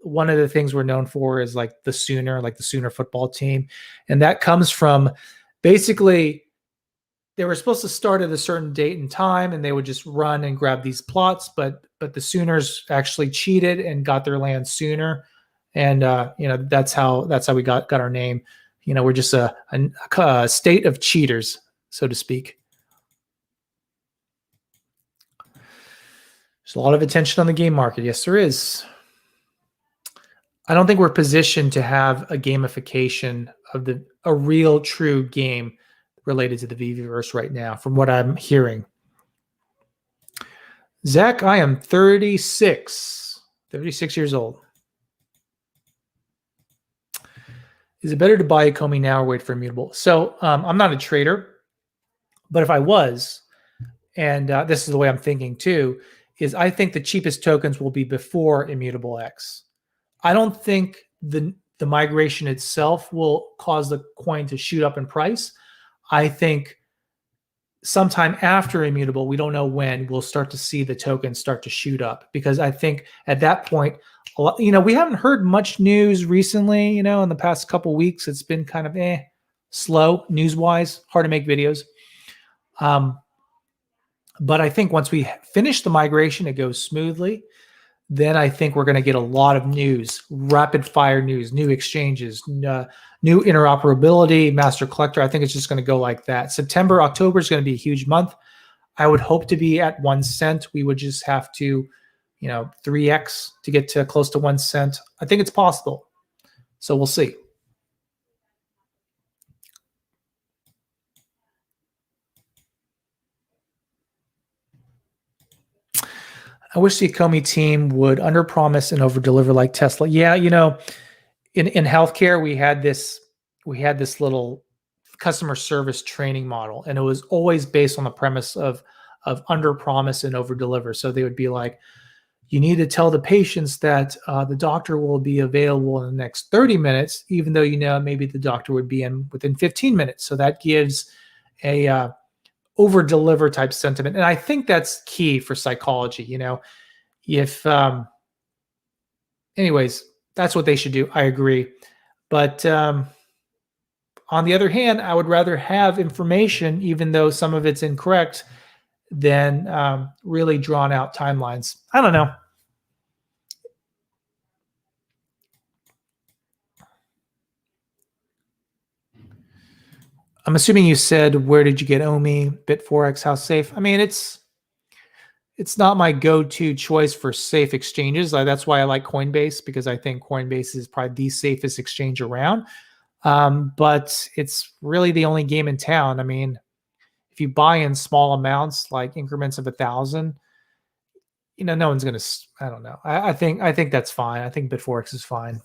one of the things we're known for is like the Sooner football team. And that comes from basically they were supposed to start at a certain date and time and they would just run and grab these plots, but the Sooners actually cheated and got their land sooner. And that's how we got our name. We're just a state of cheaters, so to speak. There's a lot of attention on the game market. Yes, there is. I don't think we're positioned to have a gamification of a real true game related to the VVverse right now, from what I'm hearing. Zach, I am 36 years old. Is it better to buy a Comey now or wait for Immutable? So I'm not a trader, but if I was, and this is the way I'm thinking too, is I think the cheapest tokens will be before Immutable X. I don't think the migration itself will cause the coin to shoot up in price. I think sometime after Immutable, we don't know when, we'll start to see the tokens start to shoot up, because I think at that point, we haven't heard much news recently. In the past couple weeks, it's been kind of slow news-wise, hard to make videos. But I think once we finish the migration, it goes smoothly. Then I think we're going to get a lot of news, rapid fire news, new exchanges, new interoperability, master collector. I think it's just going to go like that. September, October is going to be a huge month. I would hope to be at 1 cent. We would just have to, 3x to get to close to 1 cent. I think it's possible. So we'll see. I wish the Comey team would underpromise and overdeliver like Tesla. Yeah, in healthcare, we had this little customer service training model, and it was always based on the premise of underpromise and overdeliver. So they would be like, you need to tell the patients that the doctor will be available in the next 30 minutes, even though maybe the doctor would be in within 15 minutes. So that gives a over deliver type sentiment. And I think that's key for psychology. If anyways, that's what they should do. I agree. But on the other hand, I would rather have information, even though some of it's incorrect, than really drawn out timelines. I don't know. I'm assuming you said, where did you get OMI, Bit4x, how safe? I mean, it's not my go-to choice for safe exchanges. That's why I like Coinbase, because I think Coinbase is probably the safest exchange around. But it's really the only game in town. I mean, if you buy in small amounts, like increments of 1,000, no one's going to, I don't know. I think that's fine. I think Bit4x is fine.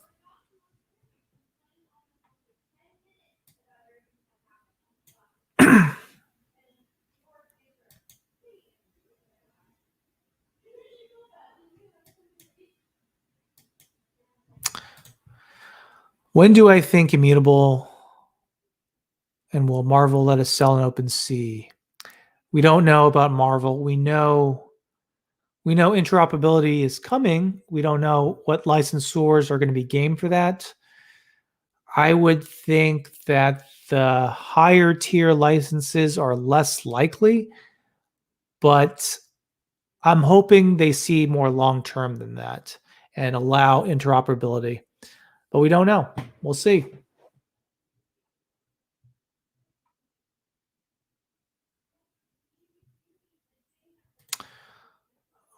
When do I think Immutable and will Marvel let us sell in OpenSea? We don't know about Marvel. We know interoperability is coming. We don't know what licensors are going to be game for that. I would think that the higher tier licenses are less likely, but I'm hoping they see more long-term than that and allow interoperability. But we don't know. We'll see.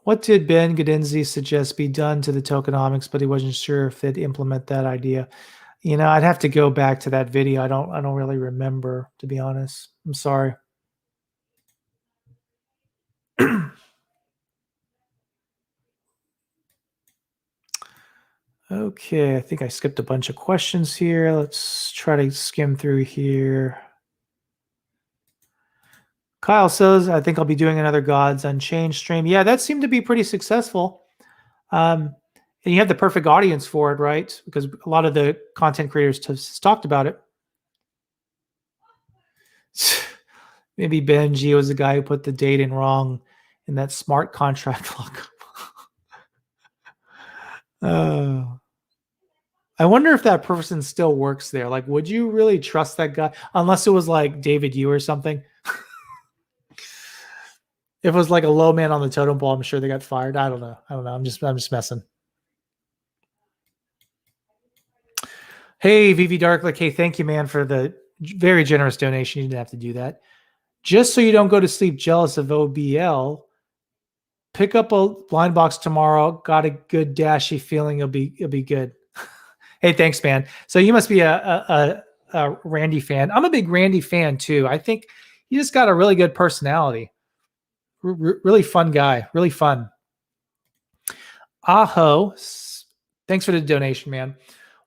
What did Ben Gadinzi suggest be done to the tokenomics, but he wasn't sure if they'd implement that idea? I'd have to go back to that video. I don't really remember, to be honest. I'm sorry. Okay, I think I skipped a bunch of questions here. Let's try to skim through here. Kyle says, I think I'll be doing another Gods Unchained stream. Yeah, that seemed to be pretty successful. And you have the perfect audience for it, right? Because a lot of the content creators have talked about it. Maybe Benji was the guy who put the date in wrong in that smart contract lockup. I wonder if that person still works there. Like, would you really trust that guy? Unless it was like David Yu or something. If it was like a low man on the totem pole, I'm sure they got fired. I don't know. I'm just messing. Hey, VV Darklick. Hey, thank you, man, for the very generous donation. You didn't have to do that. Just so you don't go to sleep jealous of OBL, pick up a blind box tomorrow. Got a good dashy feeling. It'll be good. Hey, thanks, man. So you must be a Randy fan. I'm a big Randy fan too. I think he just got a really good personality. Really fun guy. Really fun. Aho, thanks for the donation, man.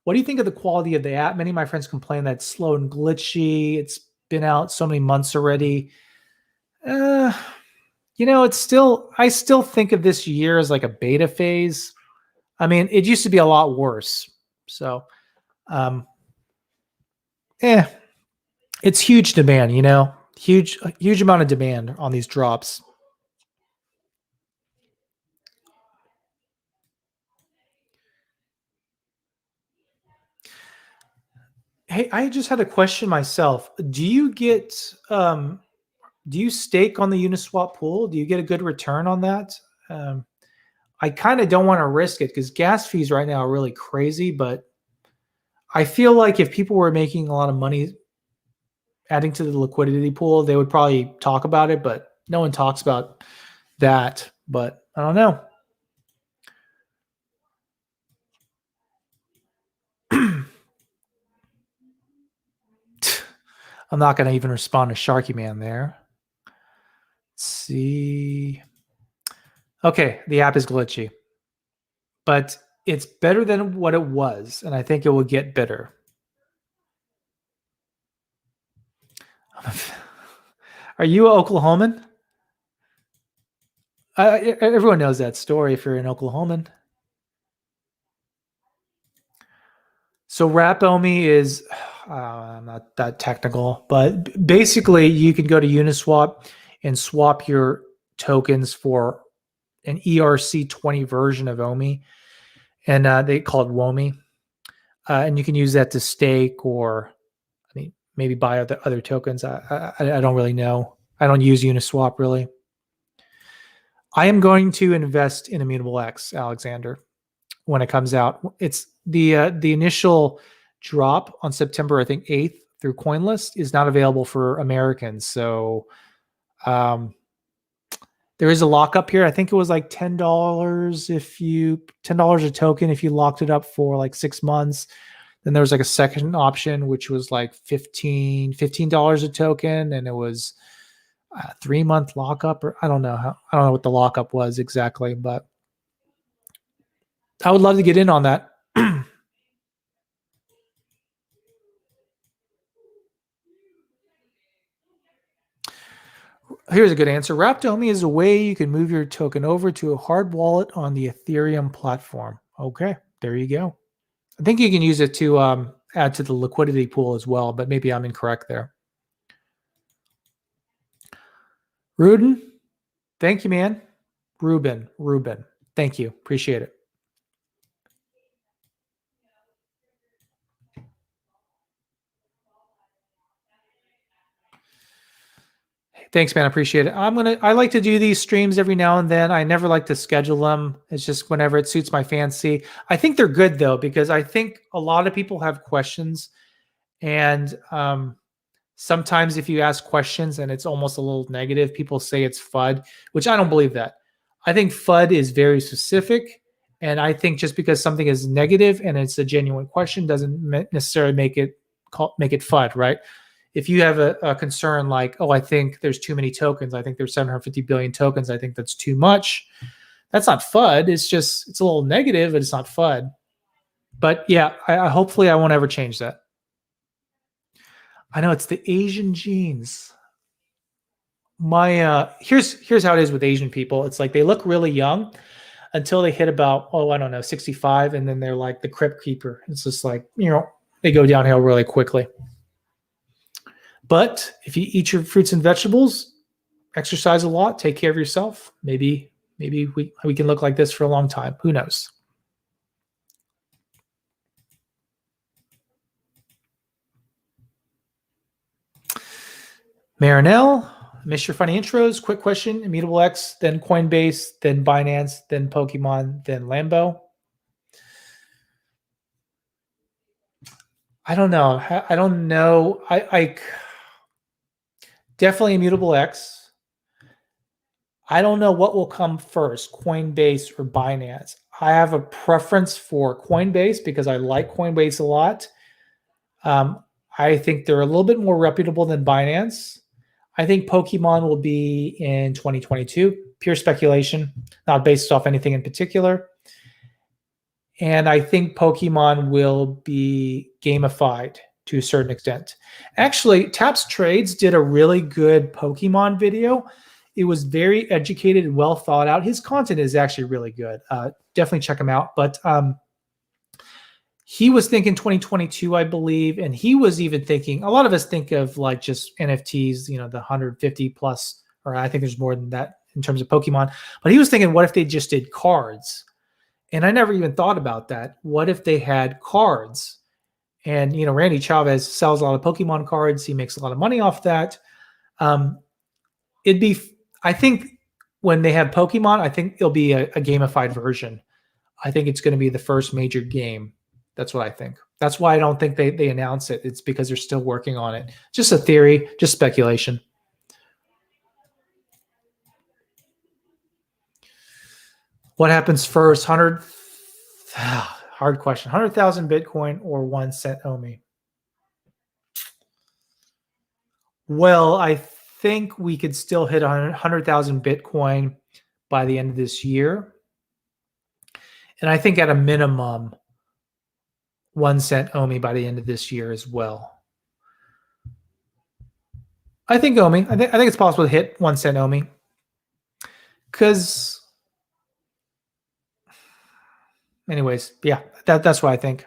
What do you think of the quality of the app? Many of my friends complain that it's slow and glitchy. It's been out so many months already. It's still, I still think of this year as like a beta phase. I mean, it used to be a lot worse. So, it's huge demand, huge amount of demand on these drops. Hey, I just had a question myself. Do you stake on the Uniswap pool? Do you get a good return on that? I kind of don't want to risk it because gas fees right now are really crazy, but I feel like if people were making a lot of money adding to the liquidity pool, they would probably talk about it, but no one talks about that. But I don't know. I'm not going to even respond to Sharky Man there. Let's see. Okay, the app is glitchy, but it's better than what it was, and I think it will get better. Are you an Oklahoman? Everyone knows that story if you're an Oklahoman. So Wrap-Omi is, I'm not that technical, but basically you can go to Uniswap and swap your tokens for an ERC20 version of OMI, and they call it WOMI. And you can use that to stake or, maybe buy other tokens. I don't really know. I don't use Uniswap really. I am going to invest in Immutable X, Alexander, when it comes out. It's the initial drop on September, I think 8th through CoinList is not available for Americans. So there is a lockup here. I think it was like $10 $10 a token if you locked it up for like 6 months. Then there was like a second option, which was like $15 a token, and it was a 3-month lockup, or I don't know what the lockup was exactly, but I would love to get in on that. Here's a good answer. Wrap-Omi is a way you can move your token over to a hard wallet on the Ethereum platform. Okay, there you go. I think you can use it to add to the liquidity pool as well, but maybe I'm incorrect there. Rudin, thank you, man. Ruben, thank you. Appreciate it. Thanks, man. I appreciate it. I like to do these streams every now and then. I never like to schedule them. It's just whenever it suits my fancy. I think they're good though, because I think a lot of people have questions, and sometimes if you ask questions and it's almost a little negative, people say it's FUD, which I don't believe that. I think FUD is very specific. And I think just because something is negative and it's a genuine question doesn't necessarily make it FUD, right? If you have a concern like, oh, I think there's too many tokens. I think there's 750 billion tokens. I think that's too much. That's not FUD. It's a little negative, but it's not FUD. But yeah, hopefully I won't ever change that. I know it's the Asian genes. Here's how it is with Asian people. It's like they look really young until they hit about, I don't know, 65, and then they're like the crypt keeper. It's just like, they go downhill really quickly. But if you eat your fruits and vegetables, exercise a lot, take care of yourself, maybe we can look like this for a long time. Who knows? Marinelle, miss your funny intros. Quick question: Immutable X, then Coinbase, then Binance, then Pokemon, then Lambo. I don't know. I definitely Immutable X. I don't know what will come first, Coinbase or Binance. I have a preference for Coinbase because I like Coinbase a lot. I think they're a little bit more reputable than Binance. I think Pokemon will be in 2022. Pure speculation, not based off anything in particular. And I think Pokemon will be gamified to a certain extent. Actually, Taps Trades did a really good Pokemon video. It was very educated and well thought out. His content is actually really good. Definitely check him out. But he was thinking 2022, I believe, and he was even thinking, a lot of us think of like just NFTs, the 150 plus, or I think there's more than that in terms of Pokemon. But he was thinking, what if they just did cards? And I never even thought about that. What if they had cards? And, Randy Chavez sells a lot of Pokemon cards. He makes a lot of money off that. I think when they have Pokemon, I think it'll be a gamified version. I think it's going to be the first major game. That's what I think. That's why I don't think they announce it. It's because they're still working on it. Just a theory, just speculation. What happens first? Hard question. 100,000 Bitcoin or 1 cent OMI? Well, I think we could still hit 100,000 Bitcoin by the end of this year. And I think at a minimum, 1 cent OMI by the end of this year as well. I think OMI. I think it's possible to hit 1 cent OMI. Because, anyways, yeah, that's what I think.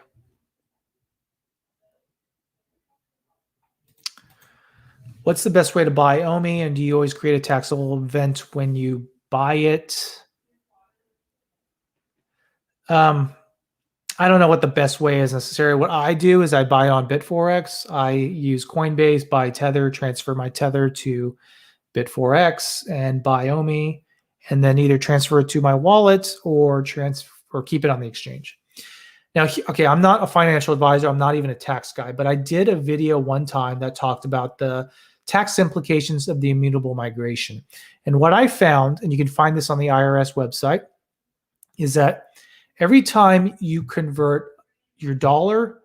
What's the best way to buy OMI? And do you always create a taxable event when you buy it? I don't know what the best way is necessarily. What I do is I buy it on Bit4X. I use Coinbase, buy Tether, transfer my Tether to Bit4X, and buy OMI, and then either transfer it to my wallet or keep it on the exchange. Now, okay, I'm not a financial advisor. I'm not even a tax guy, but I did a video one time that talked about the tax implications of the immutable migration. And what I found, and you can find this on the IRS website, is that every time you convert your dollar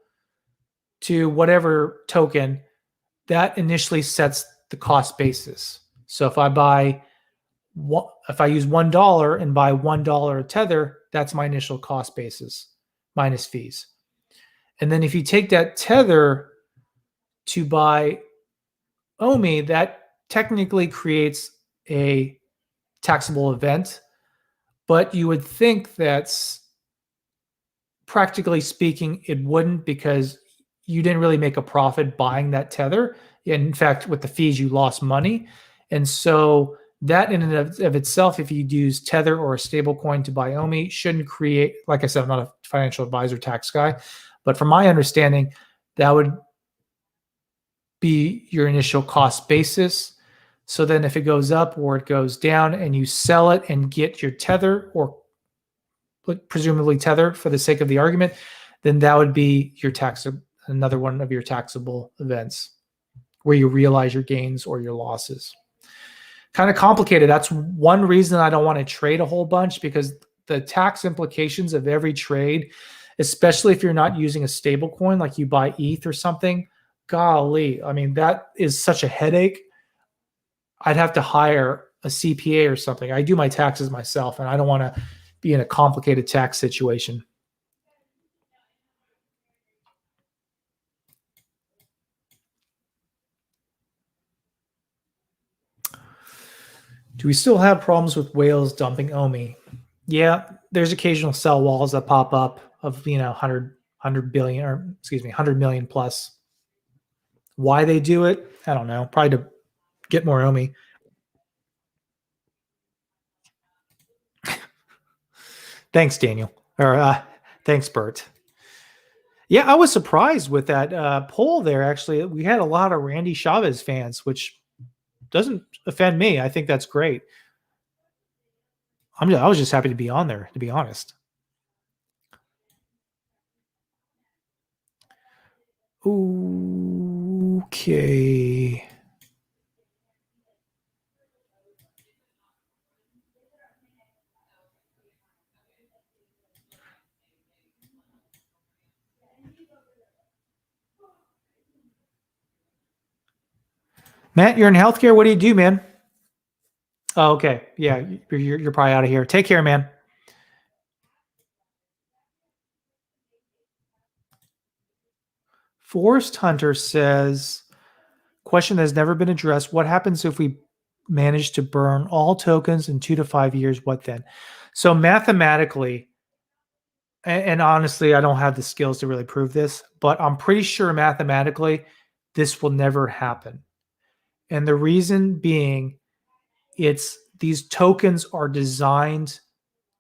to whatever token, that initially sets the cost basis. So if I use $1 and buy $1 Tether, that's my initial cost basis minus fees. And then if you take that Tether to buy OMI, that technically creates a taxable event, but you would think that's, practically speaking, it wouldn't, because you didn't really make a profit buying that Tether. In fact, with the fees, you lost money. And so that in and of itself, if you use Tether or a stable coin to buy OMI, shouldn't create, like I said, I'm not a financial advisor, tax guy, but from my understanding, that would be your initial cost basis. So then if it goes up or it goes down and you sell it and get your Tether, or presumably Tether for the sake of the argument, then that would be your another one of your taxable events where you realize your gains or your losses. kind of complicated. That's one reason I don't want to trade a whole bunch, because the tax implications of every trade, especially if you're not using a stable coin, like you buy ETH or something, golly, I mean, that is such a headache. I'd have to hire a CPA or something. I do my taxes myself, and I don't want to be in a complicated tax situation. Do we still have problems with whales dumping OMI? Yeah, there's occasional sell walls that pop up of 100 billion, or excuse me, 100 million plus. Why they do it, I don't know. Probably to get more OMI. Thanks, Daniel. Or thanks, Bert. Yeah, I was surprised with that poll there. Actually, we had a lot of Randy Chavez fans, which doesn't offend me. I think that's great. I was just happy to be on there, to be honest. Okay. Matt, you're in healthcare. What do you do, man? Oh, okay. Yeah, you're probably out of here. Take care, man. Forest Hunter says, question that has never been addressed. What happens if we manage to burn all tokens in 2 to 5 years? What then? So mathematically, and honestly, I don't have the skills to really prove this, but I'm pretty sure mathematically this will never happen. And the reason being, it's these tokens are designed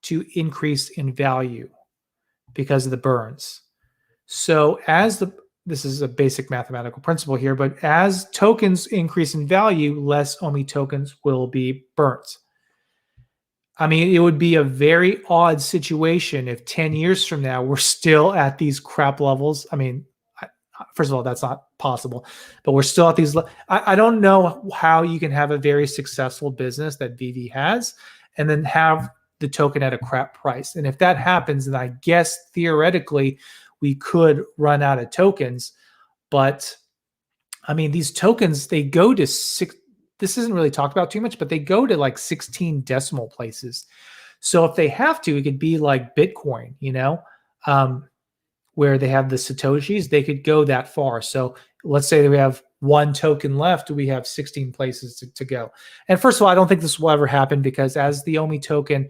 to increase in value because of the burns. So this is a basic mathematical principle here, but as tokens increase in value, less OMI tokens will be burnt. I mean, it would be a very odd situation if 10 years from now we're still at these crap levels. I mean, first of all, that's not possible, but we're still at these. I don't know how you can have a very successful business that VV has and then have the token at a crap price. And if that happens, then I guess theoretically we could run out of tokens. But I mean, these tokens, they go to this isn't really talked about too much, but they go to like 16 decimal places. So if they have to, it could be like Bitcoin, where they have the Satoshis, they could go that far. So let's say we have one token left, we have 16 places to go. And first of all, I don't think this will ever happen, because as the OMI token,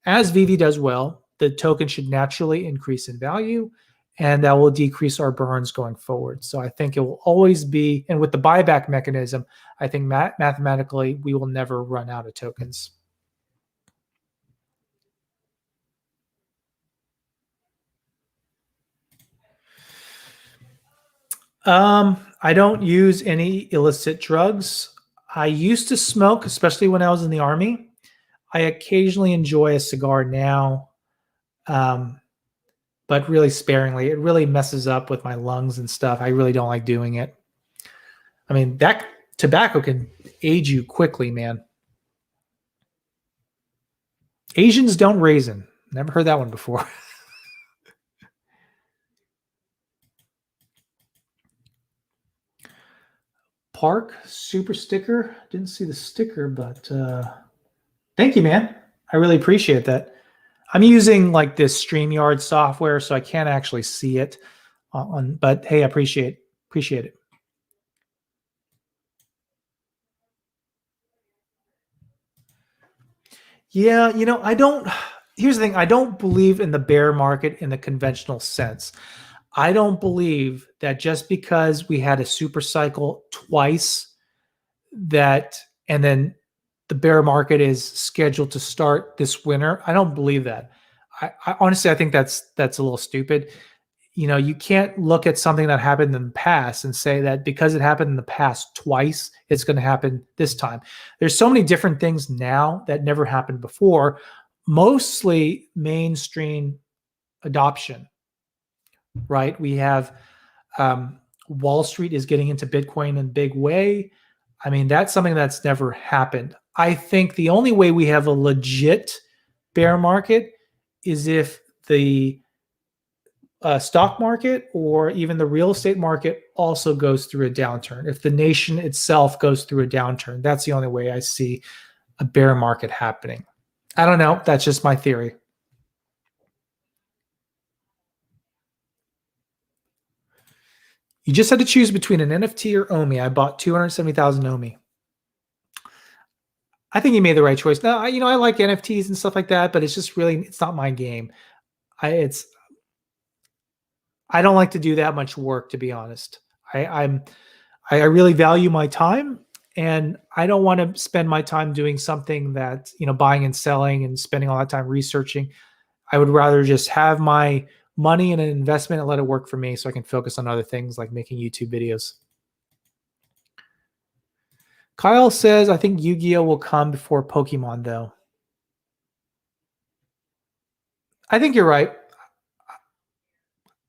as VV does well, the token should naturally increase in value, and that will decrease our burns going forward. So I think it will always be, and with the buyback mechanism, I think mathematically we will never run out of tokens. I don't use any illicit drugs. I used to smoke, especially when I was in the Army. I occasionally enjoy a cigar now, but really sparingly. It really messes up with my lungs and stuff. I really don't like doing it. I mean, that tobacco can age you quickly, man. Asians don't raisin. Never heard that one before. Park super sticker. Didn't see the sticker, but thank you, man. I really appreciate that. I'm using like this StreamYard software, so I can't actually see it but hey, I appreciate it. Yeah, here's the thing. I don't believe in the bear market in the conventional sense. I don't believe that just because we had a super cycle twice and then the bear market is scheduled to start this winter. I don't believe that. I honestly, I think that's a little stupid. You can't look at something that happened in the past and say that because it happened in the past twice, it's going to happen this time. There's so many different things now that never happened before, mostly mainstream adoption, right? We have Wall Street is getting into Bitcoin in a big way. I mean, that's something that's never happened. I think the only way we have a legit bear market is if the stock market or even the real estate market also goes through a downturn. If the nation itself goes through a downturn, that's the only way I see a bear market happening. I don't know. That's just my theory. You just had to choose between an NFT or OMI. I bought 270,000 OMI. I think you made the right choice. Now, I like NFTs and stuff like that, but it's just really, it's not my game. I don't like to do that much work, to be honest. I really value my time, and I don't want to spend my time doing something that, buying and selling and spending all that time researching. I would rather just have my money in an investment and let it work for me so I can focus on other things like making YouTube videos. Kyle says, I think Yu-Gi-Oh will come before Pokemon, though. I think you're right.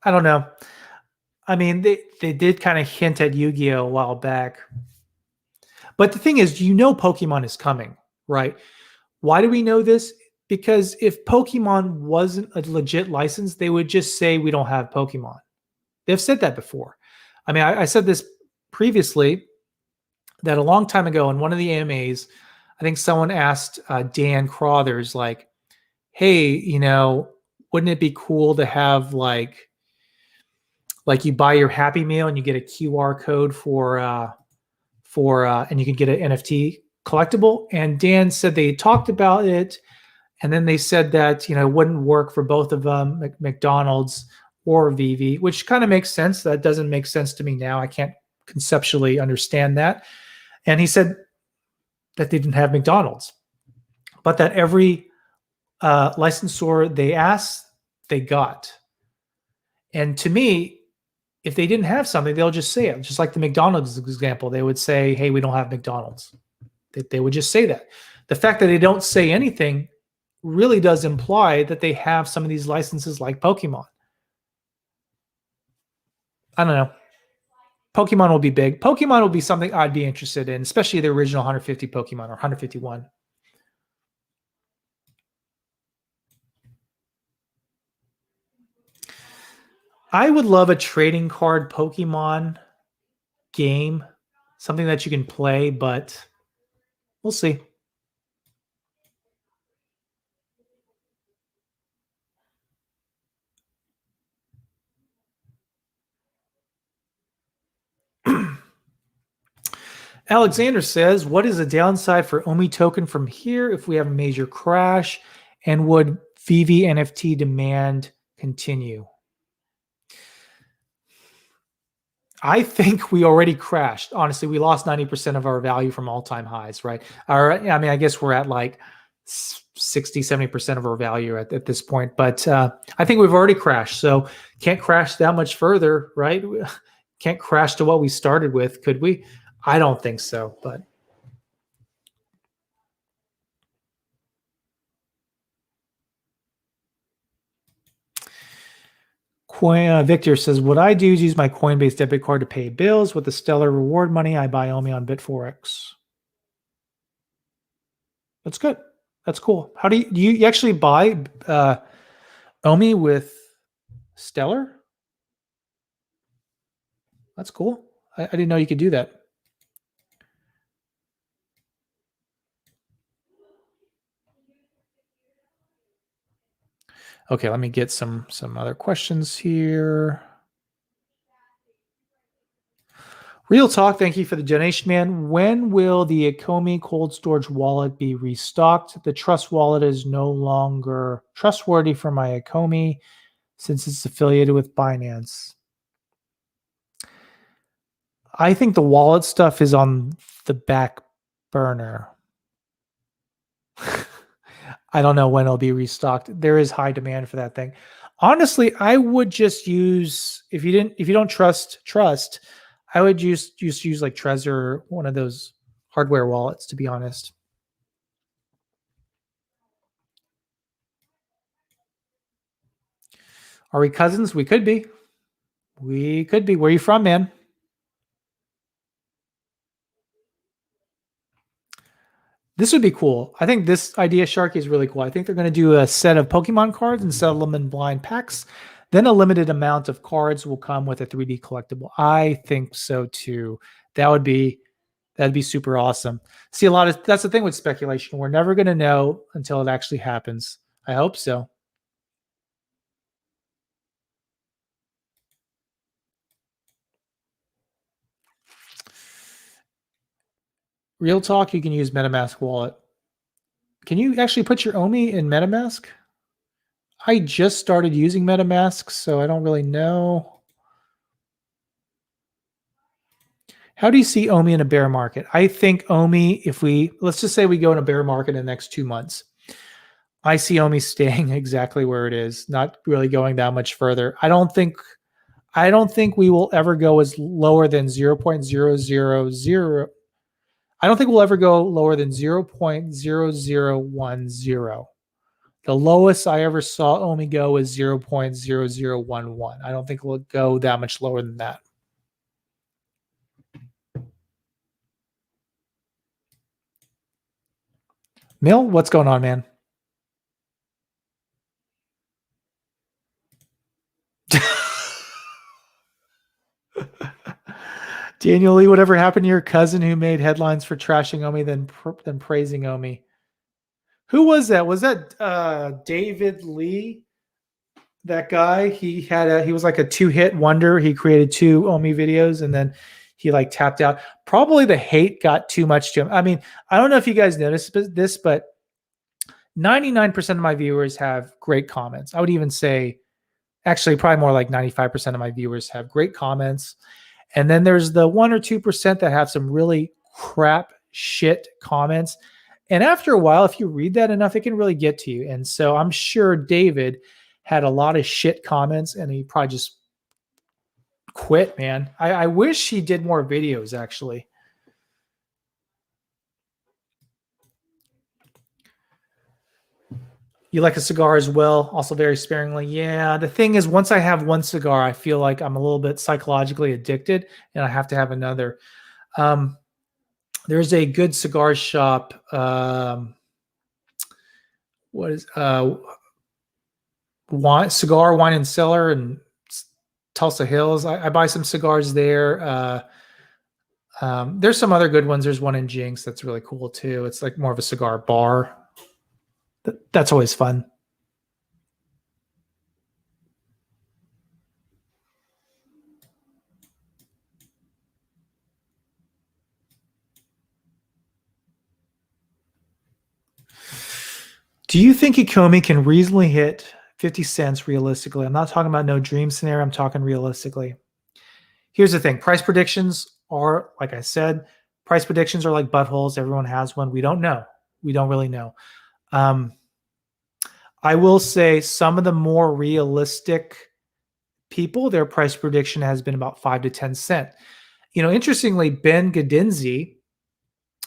I don't know. I mean, they did kind of hint at Yu-Gi-Oh a while back. But the thing is, Pokemon is coming, right? Why do we know this? Because if Pokemon wasn't a legit license, they would just say we don't have Pokemon. They've said that before. I mean, I said this previously that a long time ago in one of the AMAs, I think someone asked Dan Crothers, like, hey, wouldn't it be cool to have like you buy your Happy Meal and you get a QR code for and you can get an NFT collectible? And Dan said they talked about it, and then they said that it wouldn't work for both of them, McDonald's or Vivi, which kind of makes sense. That doesn't make sense to me now. I can't conceptually understand that. And he said that they didn't have McDonald's, but that every licensor they asked, they got. And to me, if they didn't have something, they'll just say it. Just like the McDonald's example, they would say, hey, we don't have McDonald's. They would just say that. The fact that they don't say anything really does imply that they have some of these licenses like Pokemon. I don't know. Pokemon will be big. Pokemon will be something I'd be interested in, especially the original 150 Pokemon or 151. I would love a trading card Pokemon game, something that you can play, but we'll see. Alexander says, what is the downside for OMI token from here if we have a major crash? And would VV NFT demand continue? I think we already crashed. Honestly, we lost 90% of our value from all-time highs, right? I guess we're at like 60, 70% of our value at this point. But I think we've already crashed. So can't crash that much further, right? Can't crash to what we started with, could we? I don't think so, but Victor says, what I do is use my Coinbase debit card to pay bills. With the Stellar reward money, I buy OMI on Bitforex. That's good. That's cool. How do you actually buy OMI with Stellar? That's cool. I didn't know you could do that. Okay, let me get some other questions here. Real talk, thank you for the donation, man. When will the Akomi cold storage wallet be restocked? The Trust wallet is no longer trustworthy for my Akomi since it's affiliated with Binance. I think the wallet stuff is on the back burner. I don't know when it'll be restocked. There is high demand for that thing. Honestly, I would just use if you don't trust, I would just use like Trezor, one of those hardware wallets, to be honest. Are we cousins? We could be. We could be. Where are you from, man? This would be cool. I think this idea, Sharky, is really cool. I think they're going to do a set of Pokemon cards and sell them in blind packs. Then a limited amount of cards will come with a 3D collectible. I think so too. That'd be super awesome. See, that's the thing with speculation. We're never going to know until it actually happens. I hope so. Real talk, you can use MetaMask wallet. Can you actually put your OMI in MetaMask? I just started using MetaMask, so I don't really know. How do you see OMI in a bear market? I think OMI, let's just say we go in a bear market in the next 2 months. I see OMI staying exactly where it is, not really going that much further. I don't think we will ever go as lower than 0.000. I don't think we'll ever go lower than 0.0010. The lowest I ever saw OMI go is 0.0011. I don't think we'll go that much lower than that. Mill, what's going on, man? Daniel Lee, whatever happened to your cousin who made headlines for trashing OMI than praising OMI? Who was that? Was that David Lee? That guy? He was like a 2-hit wonder. He created 2 OMI videos and then he like tapped out. Probably the hate got too much to him. I mean, I don't know if you guys noticed this, but 99% of my viewers have great comments. I would even say, actually, probably more like 95% of my viewers have great comments. And then there's the 1 or 2% that have some really crap shit comments. And after a while, if you read that enough, it can really get to you. And so I'm sure David had a lot of shit comments and he probably just quit, man. I wish he did more videos, actually. You like a cigar as well, also very sparingly. Yeah, the thing is, once I have one cigar, I feel like I'm a little bit psychologically addicted and I have to have another. There's a good cigar shop. What is Cigar Wine and Cellar in Tulsa Hills? I buy some cigars there. There's some other good ones. There's one in Jinx that's really cool too. It's like more of a cigar bar. That's always fun. Do you think Ecomi can reasonably hit 50 cents realistically? I'm not talking about no dream scenario. I'm talking realistically. Here's the thing. Price predictions are, like I said, price predictions are like buttholes. Everyone has one. We don't know. We don't really know. I will say some of the more realistic people, their price prediction has been about 5 to 10 cents. Interestingly, Ben Gadinzi,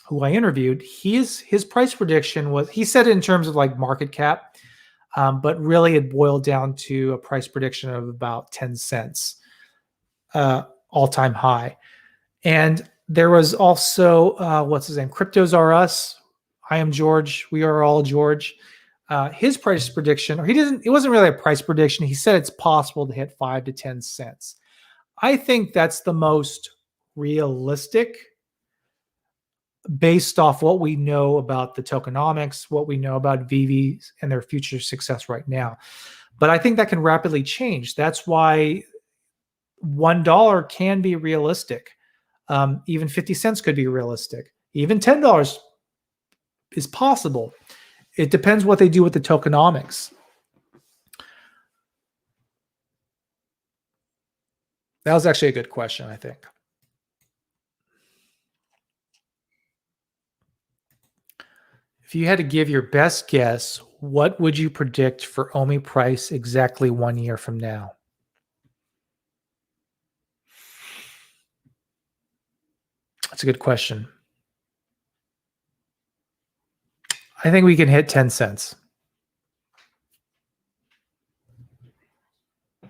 who I interviewed, his price prediction was, he said it in terms of like market cap, but really it boiled down to a price prediction of about 10 cents, all-time high. And there was also, what's his name? Cryptos Are Us. I am George. We are all George. His price prediction, it wasn't really a price prediction. He said it's possible to hit 5 to 10 cents. I think that's the most realistic based off what we know about the tokenomics, what we know about VVs and their future success right now. But I think that can rapidly change. That's why $1 can be realistic. Even 50 cents could be realistic. Even $10 is possible. It depends what they do with the tokenomics. That was actually a good question, I think. If you had to give your best guess, what would you predict for OMI price exactly 1 year from now? That's a good question. I think we can hit 10 cents. I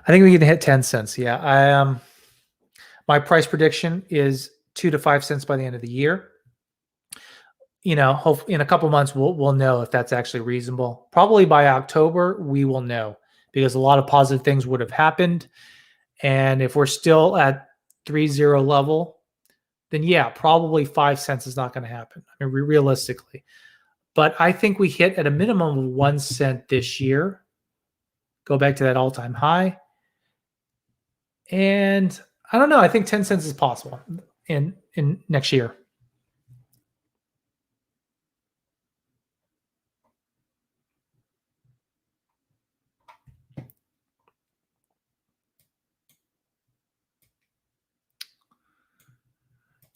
think we can hit 10 cents. Yeah. My price prediction is 2 to 5 cents by the end of the year. hope in a couple months we'll know if that's actually reasonable. Probably by October we will know because a lot of positive things would have happened. And if we're still at 3.0 level, then yeah, probably 5 cents is not going to happen. I mean, realistically. But I think we hit at a minimum of 1 cent this year. Go back to that all-time high. And I don't know. I think 10 cents is possible in next year.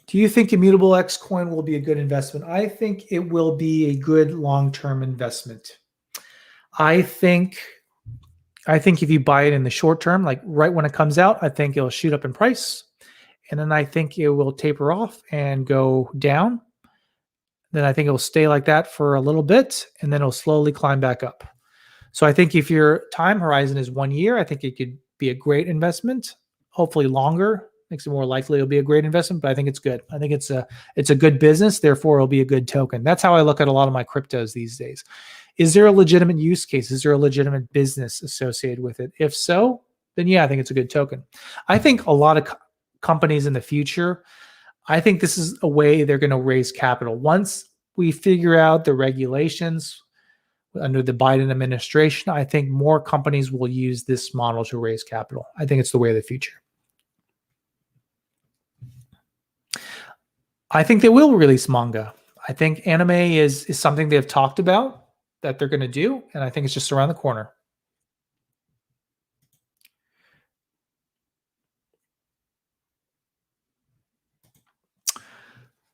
Do you think Immutable X coin will be a good investment? I think it will be a good long-term investment. I think if you buy it in the short term, like right when it comes out, I think it'll shoot up in price. And then I think it will taper off and go down. Then I think it'll stay like that for a little bit, and then it'll slowly climb back up. So I think if your time horizon is 1 year, I think it could be a great investment. Hopefully longer makes it more likely it'll be a great investment, but I think it's good. I think it's a good business, therefore it'll be a good token. That's how I look at a lot of my cryptos these days. Is there a legitimate use case? Is there a legitimate business associated with it? If so, then yeah, I think it's a good token. I think a lot of companies in the future, I think this is a way they're going to raise capital. Once we figure out the regulations under the Biden administration, I think more companies will use this model to raise capital. I think it's the way of the future. I think they will release manga. I think anime is something they've talked about that they're going to do, and I think it's just around the corner.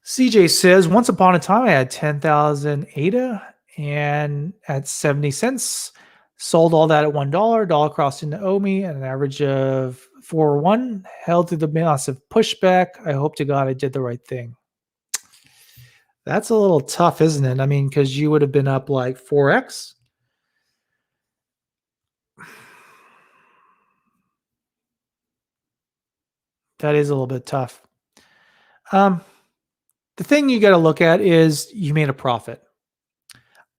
CJ says, once upon a time, I had 10,000 ADA and at 70 cents, sold all that at $1, dollar crossed into OMI at an average of 4.1, held through the massive pushback. I hope to God I did the right thing. That's a little tough, isn't it? I mean, because you would have been up like 4x. That is a little bit tough. The thing you got to look at is you made a profit.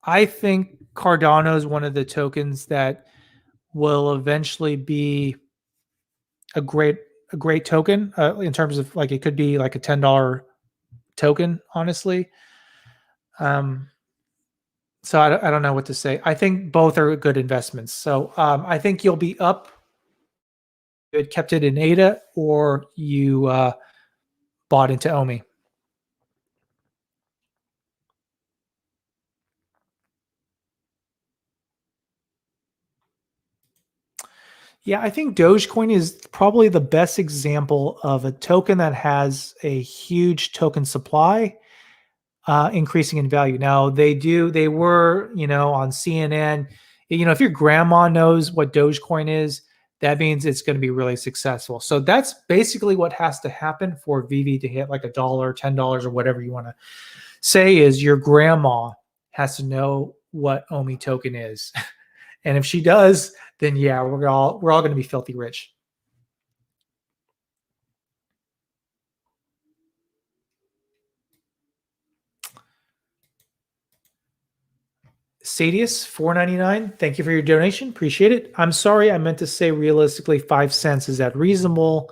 I think Cardano is one of the tokens that will eventually be a great token in terms of like it could be like a $10 token, honestly. So I don't know what to say. I think both are good investments. So I think you'll be up. You had kept it in ADA or you bought into OMI. Yeah, I think Dogecoin is probably the best example of a token that has a huge token supply increasing in value. Now they were, on CNN. If your grandma knows what Dogecoin is, that means it's going to be really successful. So that's basically what has to happen for VV to hit like $1, $10, or whatever you want to say. Is your grandma has to know what OMI token is. And if she does, then yeah, we're all going to be filthy rich. Sadius, $4.99. Thank you for your donation. Appreciate it. I'm sorry, I meant to say realistically 5 cents. Is that reasonable?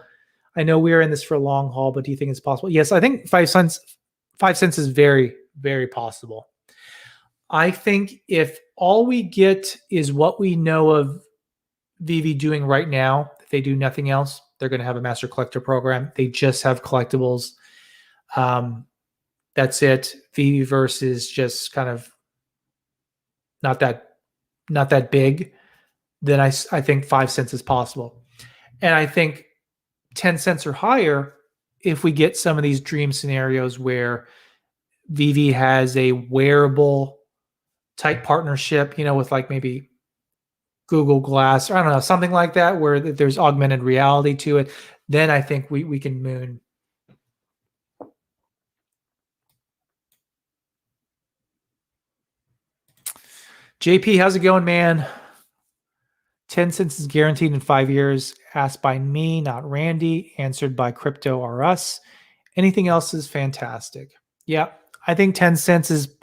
I know we are in this for a long haul, but do you think it's possible? Yes, I think 5 cents. 5 cents is very, very possible. I think if all we get is what we know of VV doing right now, if they do nothing else, they're going to have a master collector program. They just have collectibles. That's it. VV is just kind of not that big. Then I think 5 cents is possible. And I think 10 cents or higher if we get some of these dream scenarios where VV has a wearable type partnership, with like maybe Google Glass, or I don't know, something like that, where there's augmented reality to it, then I think we can moon. JP, how's it going, man? 10 cents is guaranteed in 5 years. Asked by me, not Randy. Answered by Crypto R Us. Anything else is fantastic. Yeah, I think 10 cents is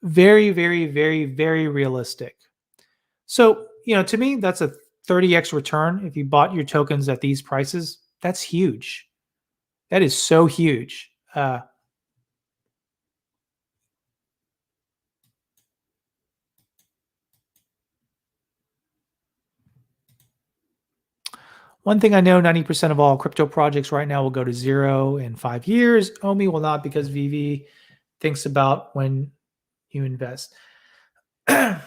very, very, very, very realistic. So, to me, that's a 30x return. If you bought your tokens at these prices, that's huge. That is so huge. One thing I know, 90% of all crypto projects right now will go to zero in 5 years. OMI will not, because VV thinks about when you invest. There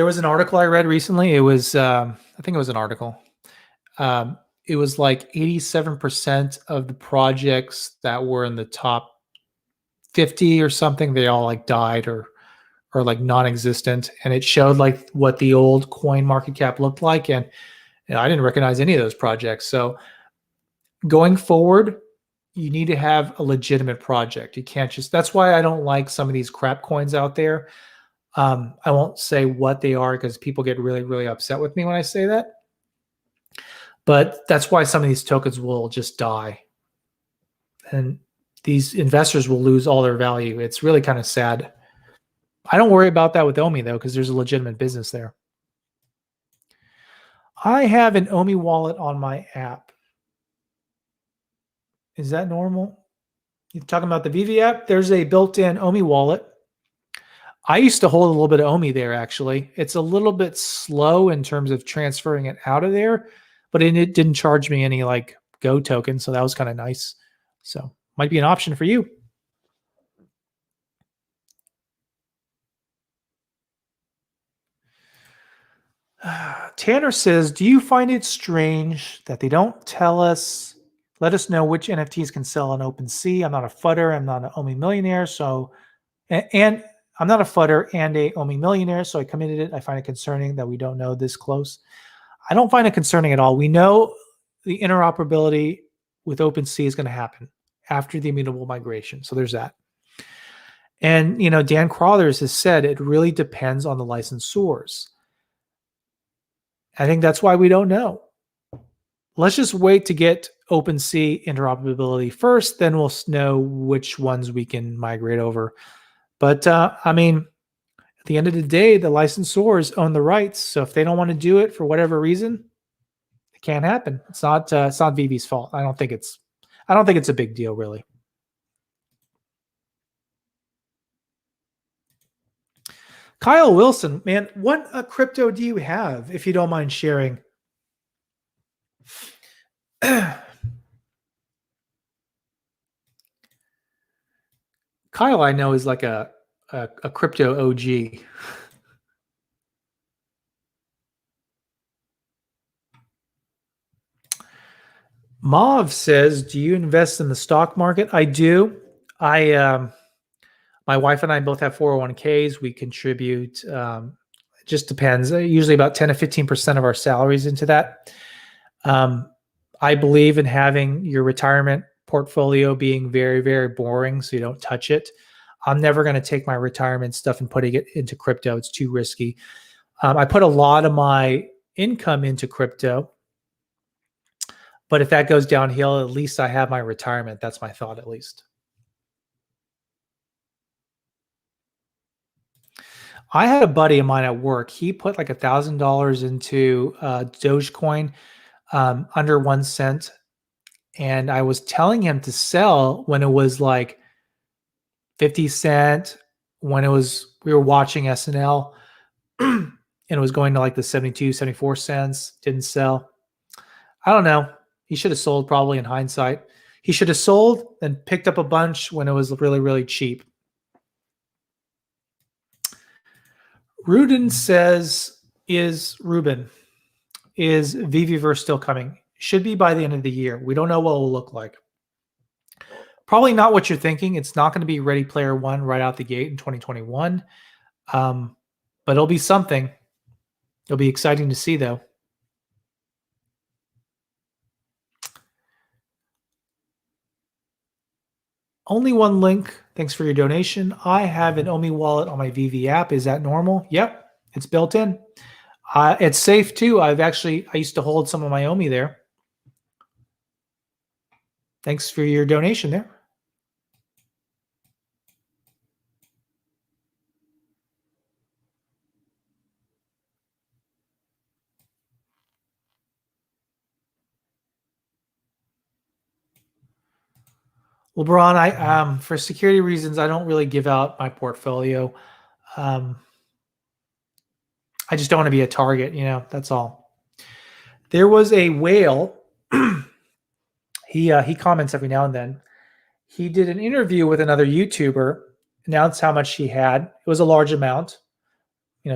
was an article I read recently. It was, I think it was an article. It was like 87% of the projects that were in the top 50 or something, they all like died or like non-existent. And it showed like what the old coin market cap looked like. And I didn't recognize any of those projects. So going forward, you need to have a legitimate project. You can't just, that's why I don't like some of these crap coins out there. I won't say what they are because people get really, really upset with me when I say that. But that's why some of these tokens will just die. And these investors will lose all their value. It's really kind of sad. I don't worry about that with OMI though, because there's a legitimate business there. I have an OMI wallet on my app. Is that normal? You're talking about the VV app? There's a built-in OMI wallet. I used to hold a little bit of OMI there, actually. It's a little bit slow in terms of transferring it out of there, but it didn't charge me any like Go token, so that was kind of nice. So might be an option for you. Tanner says, do you find it strange that they don't let us know which NFTs can sell on OpenSea? I'm not a footer. I'm not an OMI millionaire. So, and I'm not a footer and a OMI millionaire. So I committed it. I find it concerning that we don't know this close. I don't find it concerning at all. We know the interoperability with OpenSea is going to happen after the immutable migration. So there's that. And, Dan Crawlers has said it really depends on the licensors. I think that's why we don't know. Let's just wait to get OpenSea interoperability first, then we'll know which ones we can migrate over. But I mean, at the end of the day, the licensors own the rights. So if they don't want to do it for whatever reason, it can't happen. It's not VV's fault. I don't think it's a big deal, really. Kyle Wilson, man, what crypto do you have, if you don't mind sharing? Kyle, I know, is like a crypto OG. Mav says, do you invest in the stock market? I do. My wife and I both have 401ks. We contribute, it just depends, usually about 10 to 15% of our salaries into that. I believe in having your retirement portfolio being very, very boring so you don't touch it. I'm never going to take my retirement stuff and putting it into crypto. It's too risky. I put a lot of my income into crypto, but if that goes downhill, at least I have my retirement. That's my thought, at least. I had a buddy of mine at work. He put like $1,000 into Dogecoin under 1 cent. And I was telling him to sell when it was like 50 cent, when we were watching SNL and it was going to like the 72, 74 cents, didn't sell. I don't know. He should have sold, probably, in hindsight. He should have sold and picked up a bunch when it was really, really cheap. Rudin says, is VVverse still coming? Should be by the end of the year. We don't know what it will look like. Probably not what you're thinking. It's not going to be Ready Player One right out the gate in 2021. But it'll be something. It'll be exciting to see, though. Only one link. Thanks for your donation. I have an OMI wallet on my VV app. Is that normal? Yep, it's built in. It's safe too. I used to hold some of my OMI there. Thanks for your donation there. LeBron, I for security reasons, I don't really give out my portfolio. Um, I just don't want to be a target, that's all. There was a whale. He comments every now and then. He did an interview with another YouTuber, announced how much he had. It was a large amount,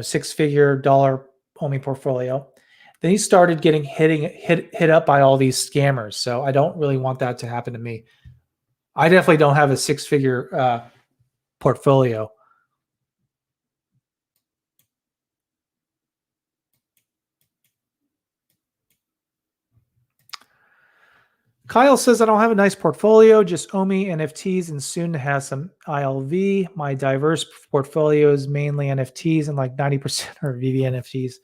six-figure dollar only portfolio. Then he started getting hit up by all these scammers. So I don't really want that to happen to me. I definitely don't have a six-figure portfolio. Kyle says, I don't have a nice portfolio, just owe me NFTs and soon to have some ILV. My diverse portfolio is mainly NFTs and like 90% are VV NFTs.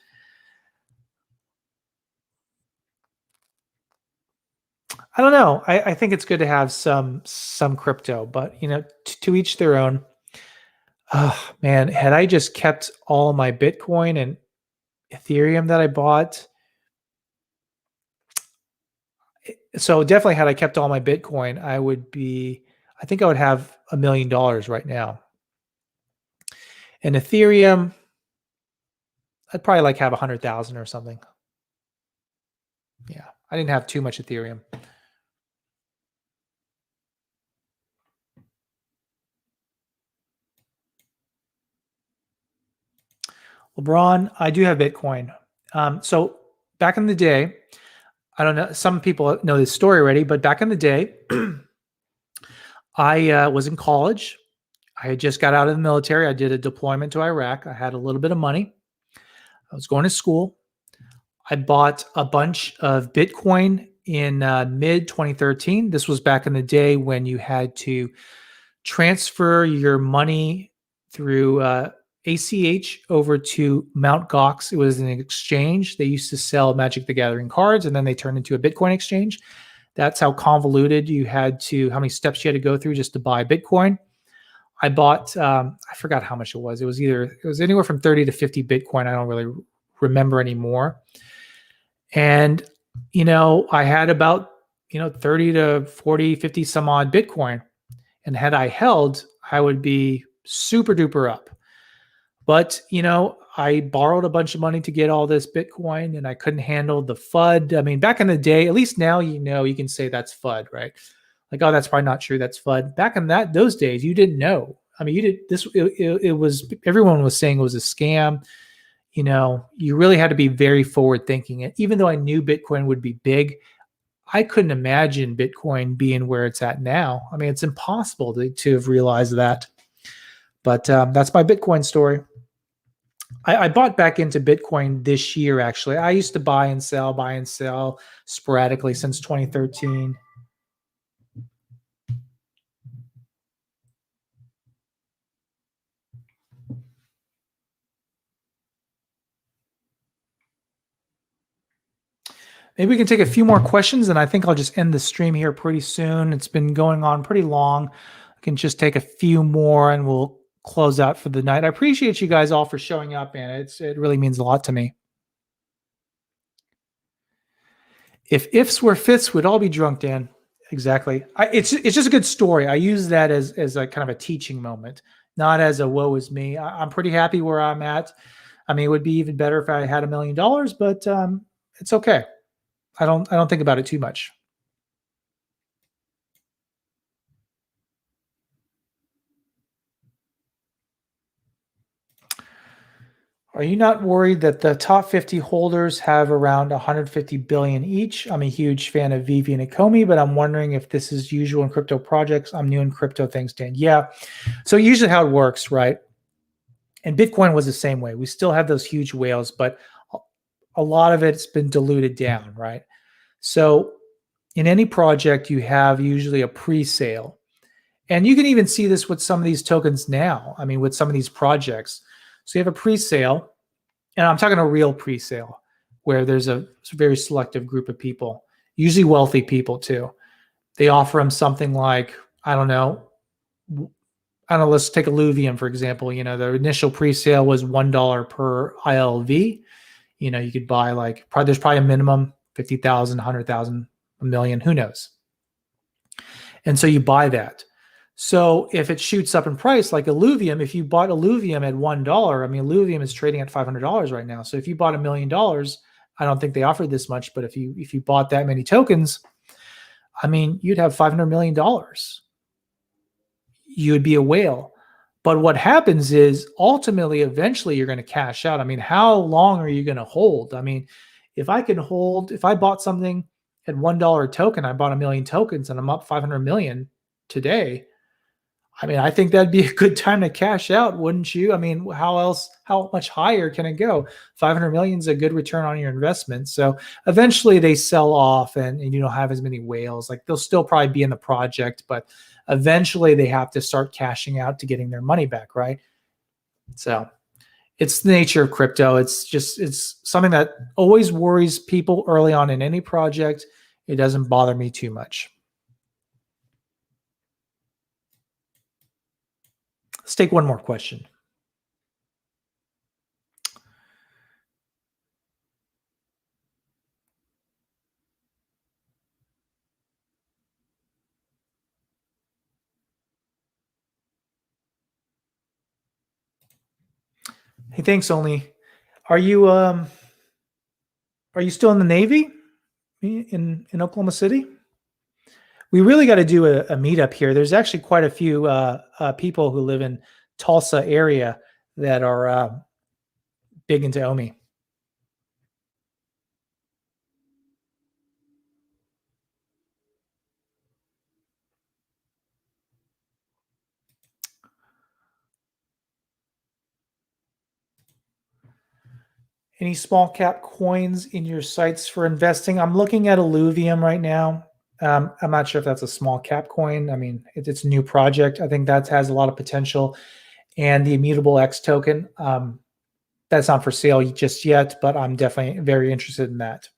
I don't know. I think it's good to have some crypto, but to each their own. Oh man, had I just kept all my Bitcoin and Ethereum that I bought, so definitely had I kept all my Bitcoin, I think I would have $1 million right now. And Ethereum, I'd probably like have 100,000 or something. Yeah, I didn't have too much Ethereum. LeBron, I do have Bitcoin. So back in the day, I don't know, some people know this story already, but back in the day, I was in college. I had just got out of the military. I did a deployment to Iraq. I had a little bit of money. I was going to school. I bought a bunch of Bitcoin in mid 2013. This was back in the day when you had to transfer your money through ACH over to Mt. Gox. It was an exchange. They used to sell Magic the Gathering cards, and then they turned into a Bitcoin exchange. That's how convoluted how many steps you had to go through just to buy Bitcoin. I bought, I forgot how much it was. It was anywhere from 30 to 50 Bitcoin. I don't really remember anymore. And, I had about, 30 to 40, 50 some odd Bitcoin. And had I held, I would be super duper up. But, I borrowed a bunch of money to get all this Bitcoin and I couldn't handle the FUD. I mean, back in the day, at least now, you can say that's FUD, right? Like, oh, that's probably not true. That's FUD. Back in those days, you didn't know. I mean, it was, everyone was saying it was a scam. You really had to be very forward thinking. And even though I knew Bitcoin would be big, I couldn't imagine Bitcoin being where it's at now. I mean, it's impossible to have realized that. But that's my Bitcoin story. I bought back into Bitcoin this year, actually. I used to buy and sell sporadically since 2013. Maybe we can take a few more questions, and I think I'll just end the stream here pretty soon. It's been going on pretty long. I can just take a few more, and we'll close out for the night. I appreciate you guys all for showing up, and it really means a lot to me. If ifs were fifths, we'd all be drunk, Dan. Exactly. It's just a good story. I use that as a kind of a teaching moment, not as a woe is me. I'm pretty happy where I'm at. I mean, it would be even better if I had $1 million, but it's okay. I don't think about it too much. Are you not worried that the top 50 holders have around 150 billion each? I'm a huge fan of Vivi and Ecomi, but I'm wondering if this is usual in crypto projects. I'm new in crypto. Thanks, Dan. Yeah. So usually how it works, right? And Bitcoin was the same way. We still have those huge whales, but a lot of it's been diluted down, right? So in any project, you have usually a pre-sale. And you can even see this with some of these tokens now. I mean, with some of these projects. So you have a pre-sale, and I'm talking a real pre-sale, where there's a very selective group of people, usually wealthy people too. They offer them something like, I don't know, let's take Illuvium, for example. The initial pre-sale was $1 per ILV. You could buy there's probably a minimum 50,000, 100,000, a million, who knows? And so you buy that. So if it shoots up in price, like Illuvium, if you bought Illuvium at $1, I mean, Illuvium is trading at $500 right now. So if you bought $1 million, I don't think they offered this much, but if you bought that many tokens, I mean, you'd have $500 million. You would be a whale. But what happens is ultimately, eventually, you're going to cash out. I mean, how long are you going to hold? I mean, if I bought something at $1 a token, I bought 1 million tokens and I'm up 500 million today. I mean, I think that'd be a good time to cash out, wouldn't you? I mean, how much higher can it go? 500 million is a good return on your investment. So eventually they sell off and you don't have as many whales. Like they'll still probably be in the project, but eventually they have to start cashing out to getting their money back, right? So it's the nature of crypto. It's something that always worries people early on in any project. It doesn't bother me too much. Let's take one more question. Hey, thanks, Only. Are you still in the Navy in Oklahoma City? We really got to do a meetup here. There's actually quite a few people who live in Tulsa area that are big into OMI. Any small cap coins in your sights for investing? I'm looking at Illuvium right now. I'm not sure if that's a small cap coin. I mean, it's a new project. I think that has a lot of potential. And the Immutable X token, that's not for sale just yet, but I'm definitely very interested in that.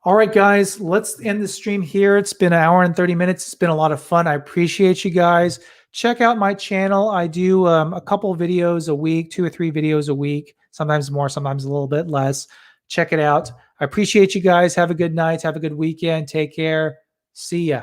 All right, guys, let's end the stream here. It's been 1 hour and 30 minutes. It's been a lot of fun. I appreciate you guys. Check out my channel. I do a couple of videos a week, 2 or 3 videos a week, sometimes more, sometimes a little bit less. Check it out. I appreciate you guys. Have a good night. Have a good weekend. Take care. See ya.